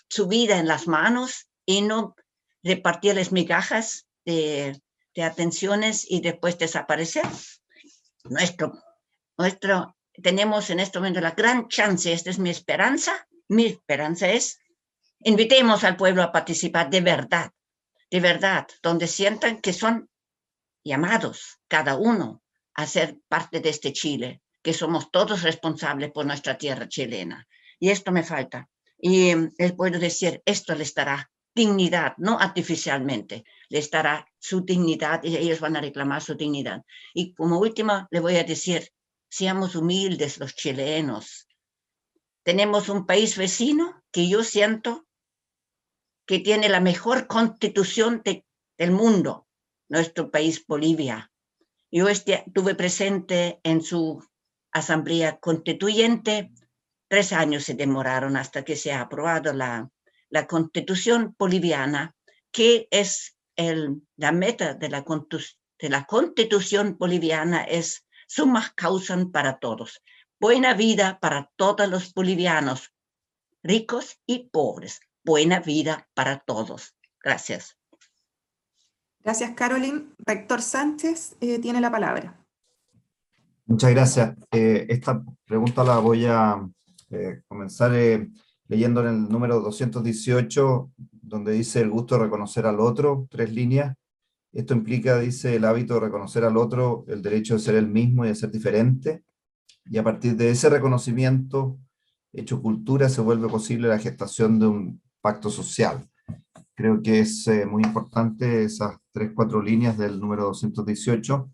su vida en las manos y no repartirles migajas de atenciones y después desaparecer. Tenemos en este momento la gran chance, esta es mi esperanza es, invitemos al pueblo a participar de verdad, donde sientan que son llamados cada uno a ser parte de este Chile, que somos todos responsables por nuestra tierra chilena. Y esto me falta. Y les puedo decir, esto les dará dignidad, no artificialmente, les dará su dignidad y ellos van a reclamar su dignidad. Y como última, le voy a decir, seamos humildes los chilenos. Tenemos un país vecino que yo siento que tiene la mejor constitución de del mundo, nuestro país Bolivia. Yo estuve presente en su asamblea constituyente. 3 años se demoraron hasta que se ha aprobado la constitución boliviana, que es la meta de la constitución boliviana, es summa causam para todos. Buena vida para todos los bolivianos, ricos y pobres. Buena vida para todos. Gracias. Gracias, Caroline. Rector Sánchez tiene la palabra. Muchas gracias. Esta pregunta la voy a comenzar leyendo en el número 218, donde dice el gusto de reconocer al otro, 3 líneas. Esto implica, dice, el hábito de reconocer al otro, el derecho de ser el mismo y de ser diferente. Y a partir de ese reconocimiento, hecho cultura, se vuelve posible la gestación de un pacto social. Creo que es muy importante esas 3-4 líneas del número 218.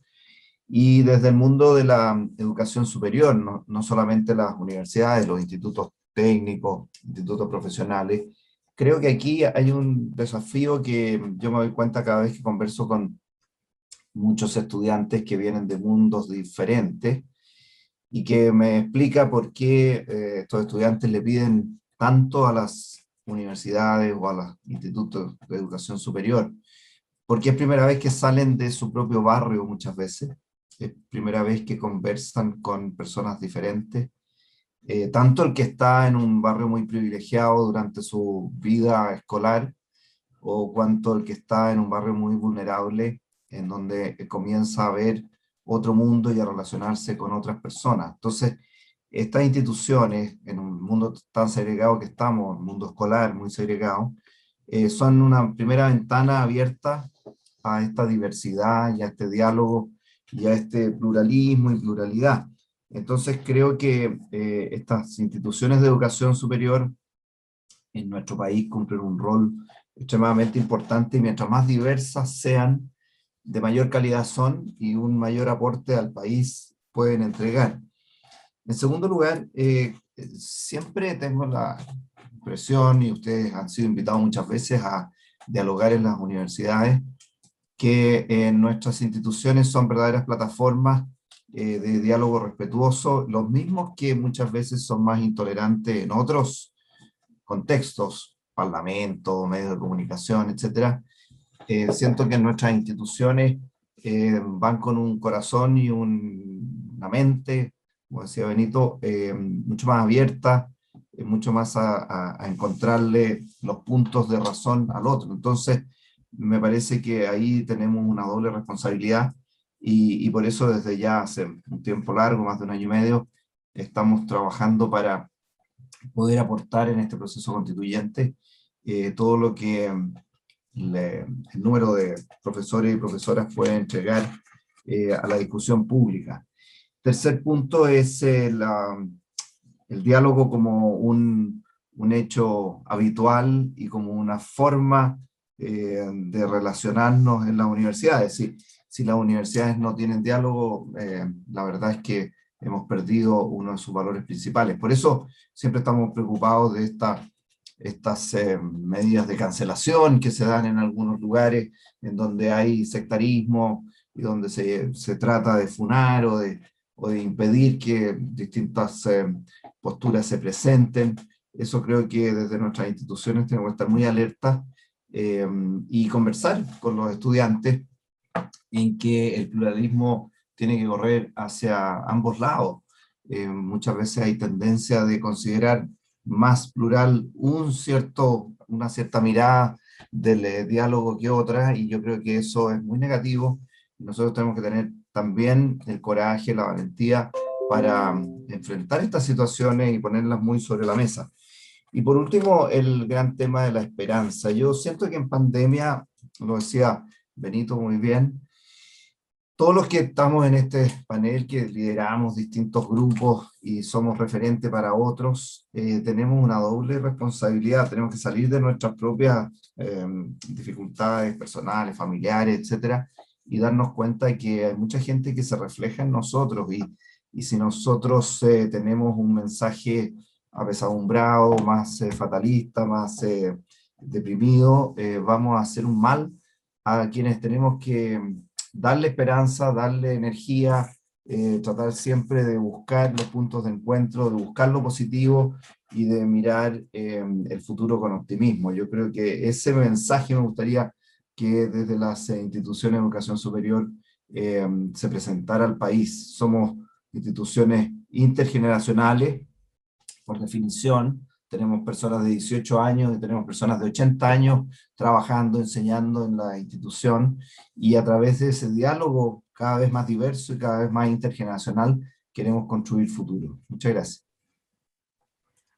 Y desde el mundo de la educación superior, no solamente las universidades, los institutos técnicos, institutos profesionales, creo que aquí hay un desafío que yo me doy cuenta cada vez que converso con muchos estudiantes que vienen de mundos diferentes, y que me explica por qué estos estudiantes le piden tanto a las universidades o a los institutos de educación superior, porque es primera vez que salen de su propio barrio muchas veces, es primera vez que conversan con personas diferentes, tanto el que está en un barrio muy privilegiado durante su vida escolar, o cuanto el que está en un barrio muy vulnerable, en donde comienza a ver otro mundo y a relacionarse con otras personas. Entonces, estas instituciones, en un mundo tan segregado que estamos, un mundo escolar muy segregado, son una primera ventana abierta a esta diversidad y a este diálogo y a este pluralismo y pluralidad. Entonces creo que estas instituciones de educación superior en nuestro país cumplen un rol extremadamente importante, y mientras más diversas sean, de mayor calidad son y un mayor aporte al país pueden entregar. En segundo lugar, siempre tengo la impresión, y ustedes han sido invitados muchas veces a dialogar en las universidades, que nuestras instituciones son verdaderas plataformas de diálogo respetuoso, los mismos que muchas veces son más intolerantes en otros contextos, parlamento, medios de comunicación, etc. Siento que nuestras instituciones van con un corazón y una mente, como decía Benito, mucho más abierta, mucho más a encontrarle los puntos de razón al otro. Entonces, me parece que ahí tenemos una doble responsabilidad, y por eso desde ya hace un tiempo largo, más de 1 año y medio, estamos trabajando para poder aportar en este proceso constituyente todo lo que el número de profesores y profesoras puede entregar a la discusión pública. Tercer punto es el diálogo como un hecho habitual y como una forma de relacionarnos en las universidades. Si las universidades no tienen diálogo, la verdad es que hemos perdido uno de sus valores principales. Por eso siempre estamos preocupados de estas medidas de cancelación que se dan en algunos lugares en donde hay sectarismo y donde se trata de funar o de impedir que distintas posturas se presenten. Eso creo que desde nuestras instituciones tenemos que estar muy alertas y conversar con los estudiantes en que el pluralismo tiene que correr hacia ambos lados. Muchas veces hay tendencia de considerar más plural una cierta mirada del diálogo que otra, y yo creo que eso es muy negativo. Nosotros tenemos que tener también el coraje, la valentía para enfrentar estas situaciones y ponerlas muy sobre la mesa. Y por último, el gran tema de la esperanza. Yo siento que en pandemia, lo decía Benito muy bien, todos los que estamos en este panel, que lideramos distintos grupos y somos referentes para otros, tenemos una doble responsabilidad. Tenemos que salir de nuestras propias dificultades personales, familiares, etcétera, y darnos cuenta de que hay mucha gente que se refleja en nosotros, y si nosotros tenemos un mensaje apesadumbrado, más fatalista, más deprimido, vamos a hacer un mal a quienes tenemos que darle esperanza, darle energía, tratar siempre de buscar los puntos de encuentro, de buscar lo positivo y de mirar el futuro con optimismo. Yo creo que ese mensaje me gustaría que desde las instituciones de educación superior se presentara al país. Somos instituciones intergeneracionales, por definición. Tenemos personas de 18 años y tenemos personas de 80 años trabajando, enseñando en la institución, y a través de ese diálogo cada vez más diverso y cada vez más intergeneracional queremos construir futuro. Muchas gracias.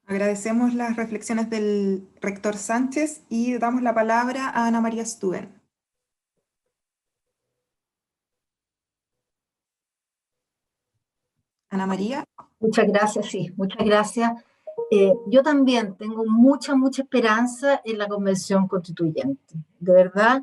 Agradecemos las reflexiones del rector Sánchez y damos la palabra a Ana María Stuben. Ana María. Muchas gracias, sí, muchas gracias. Yo también tengo mucha esperanza en la Convención Constituyente. De verdad,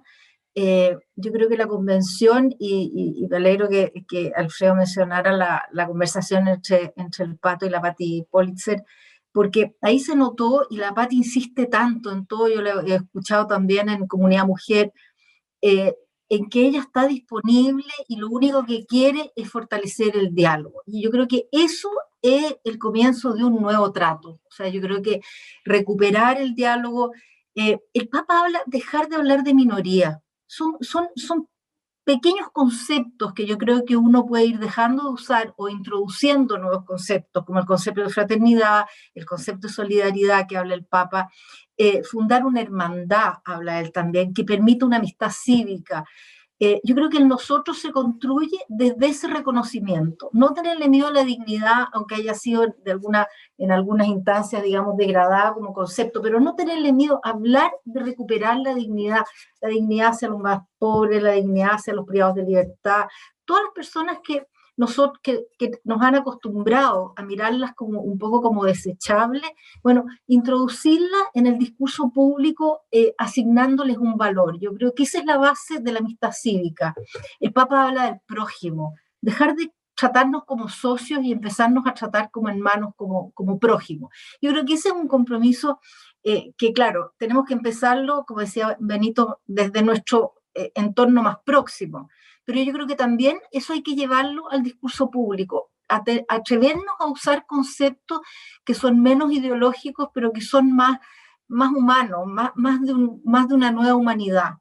yo creo que la Convención, y me alegro que Alfredo mencionara la conversación entre el Pato y la Pati Politzer, porque ahí se notó, y la Pati insiste tanto en todo, yo lo he escuchado también en Comunidad Mujer, en que ella está disponible y lo único que quiere es fortalecer el diálogo. Y yo creo que eso es el comienzo de un nuevo trato. O sea, yo creo que recuperar el diálogo, el Papa habla, dejar de hablar de minoría. Son pequeños conceptos que yo creo que uno puede ir dejando de usar o introduciendo nuevos conceptos, como el concepto de fraternidad, el concepto de solidaridad que habla el Papa, fundar una hermandad, habla él también, que permita una amistad cívica. Yo creo que en nosotros se construye desde ese reconocimiento, no tenerle miedo a la dignidad, aunque haya sido en algunas instancias, digamos, degradada como concepto, pero no tenerle miedo a hablar de recuperar la dignidad hacia los más pobres, la dignidad hacia los privados de libertad, todas las personas que nos han acostumbrado a mirarlas como un poco como desechables, bueno, introducirlas en el discurso público asignándoles un valor. Yo creo que esa es la base de la amistad cívica. El Papa habla del prójimo, dejar de tratarnos como socios y empezarnos a tratar como hermanos, como prójimos. Yo creo que ese es un compromiso que, claro, tenemos que empezarlo, como decía Benito, desde nuestro entorno más próximo. Pero yo creo que también eso hay que llevarlo al discurso público, atrevernos a usar conceptos que son menos ideológicos, pero que son más humanos, más de una nueva humanidad.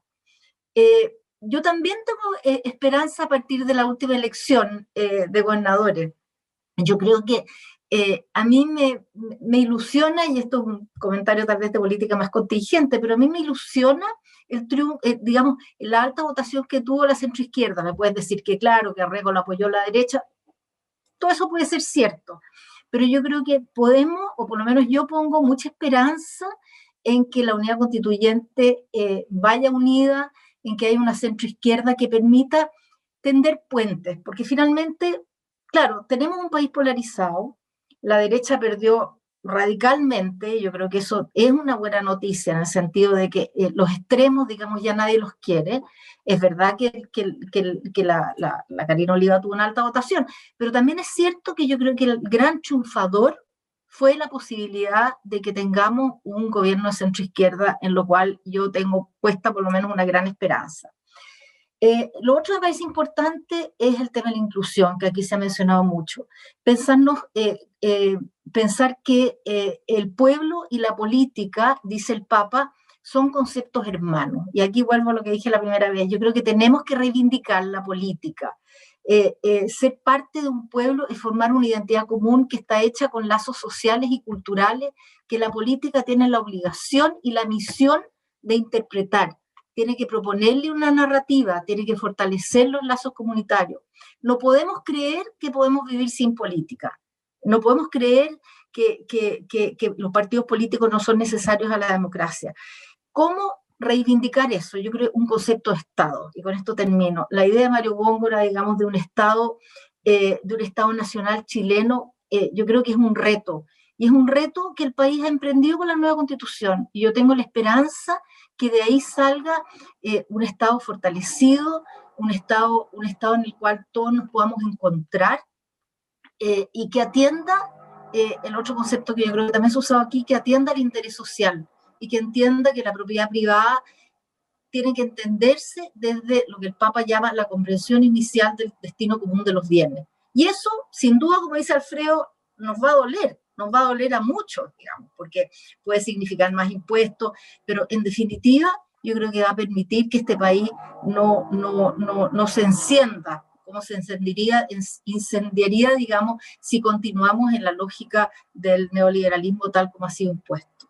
Yo también tengo esperanza a partir de la última elección de gobernadores. Yo creo que a mí me ilusiona, y esto es un comentario tal vez de política más contingente, pero a mí me ilusiona el triunfo, digamos, la alta votación que tuvo la centroizquierda. Me puedes decir que claro, que Arrego lo apoyó la derecha, todo eso puede ser cierto, pero yo creo que podemos, o por lo menos yo pongo mucha esperanza en que la unidad constituyente vaya unida, en que haya una centroizquierda que permita tender puentes, porque finalmente, claro, tenemos un país polarizado, la derecha perdió radicalmente, yo creo que eso es una buena noticia en el sentido de que los extremos, digamos, ya nadie los quiere. Es verdad que la Karina Oliva tuvo una alta votación, pero también es cierto que yo creo que el gran triunfador fue la posibilidad de que tengamos un gobierno de centroizquierda, en lo cual yo tengo puesta por lo menos una gran esperanza. Lo otro que me parece importante es el tema de la inclusión, que aquí se ha mencionado mucho. Pensar que el pueblo y la política, dice el Papa, son conceptos hermanos. Y aquí vuelvo a lo que dije la primera vez. Yo creo que tenemos que reivindicar la política. Ser parte de un pueblo es formar una identidad común que está hecha con lazos sociales y culturales que la política tiene la obligación y la misión de interpretar. Tiene que proponerle una narrativa, tiene que fortalecer los lazos comunitarios. No podemos creer que podemos vivir sin política. No podemos creer que los partidos políticos no son necesarios a la democracia. ¿Cómo reivindicar eso? Yo creo un concepto de Estado, y con esto termino. La idea de Mario Góngora, digamos, de un Estado nacional chileno, yo creo que es un reto. Y es un reto que el país ha emprendido con la nueva Constitución. Y yo tengo la esperanza que de ahí salga un Estado fortalecido, un Estado en el cual todos nos podamos encontrar y que atienda, el otro concepto que yo creo que también se ha usado aquí, que atienda el interés social y que entienda que la propiedad privada tiene que entenderse desde lo que el Papa llama la comprensión inicial del destino común de los bienes. Y eso, sin duda, como dice Alfredo, nos va a doler a muchos, digamos, porque puede significar más impuestos, pero en definitiva yo creo que va a permitir que este país no se encienda como se incendiaría, digamos, si continuamos en la lógica del neoliberalismo tal como ha sido impuesto.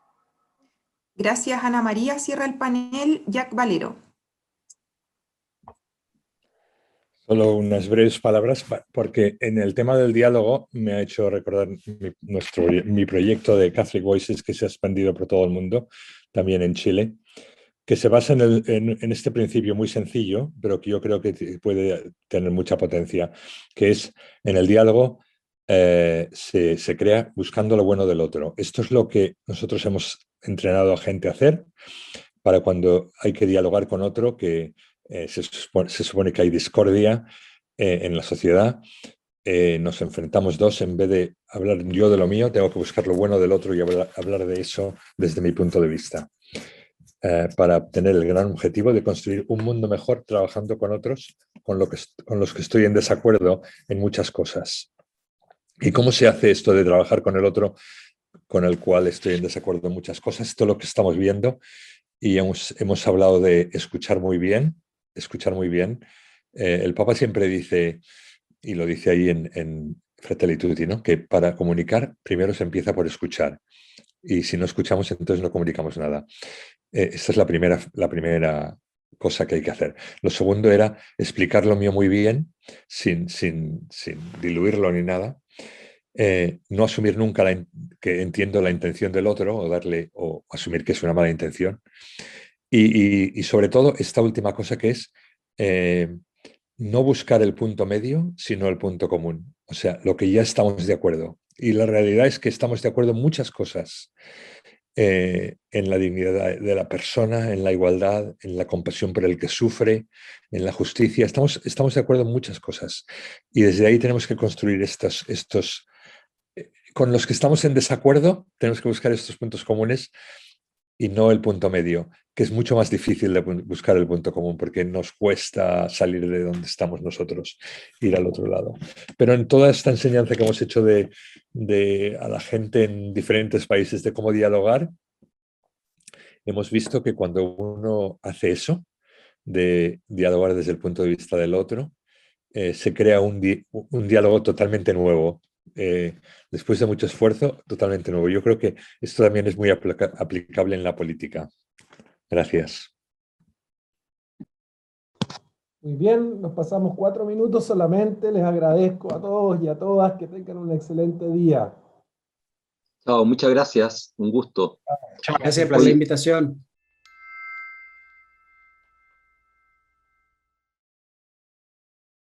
Gracias, Ana María. Cierra el panel Jack Valero. Solo unas breves palabras, porque en el tema del diálogo me ha hecho recordar mi proyecto de Catholic Voices, que se ha expandido por todo el mundo, también en Chile, que se basa en este principio muy sencillo, pero que yo creo que puede tener mucha potencia, que es en el diálogo se crea buscando lo bueno del otro. Esto es lo que nosotros hemos entrenado a gente a hacer para cuando hay que dialogar con otro, que se supone que hay discordia en la sociedad. Nos enfrentamos dos, en vez de hablar yo de lo mío, tengo que buscar lo bueno del otro y hablar de eso desde mi punto de vista. Para obtener el gran objetivo de construir un mundo mejor trabajando con otros, con los que estoy en desacuerdo en muchas cosas. ¿Y cómo se hace esto de trabajar con el otro con el cual estoy en desacuerdo en muchas cosas? Esto es lo que estamos viendo y hemos hablado de escuchar muy bien. El Papa siempre dice, y lo dice ahí en Fratelli Tutti, ¿no?, que para comunicar primero se empieza por escuchar. Y si no escuchamos, entonces no comunicamos nada. Esta es la primera cosa que hay que hacer. Lo segundo era explicar lo mío muy bien, sin diluirlo ni nada. No asumir nunca que entiendo la intención del otro o asumir que es una mala intención. Y sobre todo esta última cosa que es no buscar el punto medio, sino el punto común. O sea, lo que ya estamos de acuerdo. Y la realidad es que estamos de acuerdo en muchas cosas. En la dignidad de la persona, en la igualdad, en la compasión por el que sufre, en la justicia. Estamos de acuerdo en muchas cosas. Y desde ahí tenemos que construir estos con los que estamos en desacuerdo, tenemos que buscar estos puntos comunes y no el punto medio, que es mucho más difícil de buscar el punto común porque nos cuesta salir de donde estamos nosotros, ir al otro lado. Pero en toda esta enseñanza que hemos hecho a la gente en diferentes países de cómo dialogar, hemos visto que cuando uno hace eso, de dialogar desde el punto de vista del otro, se crea un diálogo totalmente nuevo. Después de mucho esfuerzo, totalmente nuevo. Yo creo que esto también es muy aplicable en la política. Gracias. Muy bien, nos pasamos 4 minutos solamente. Les agradezco a todos y a todas que tengan un excelente día. Chao, muchas gracias. Un gusto. Gracias por la invitación.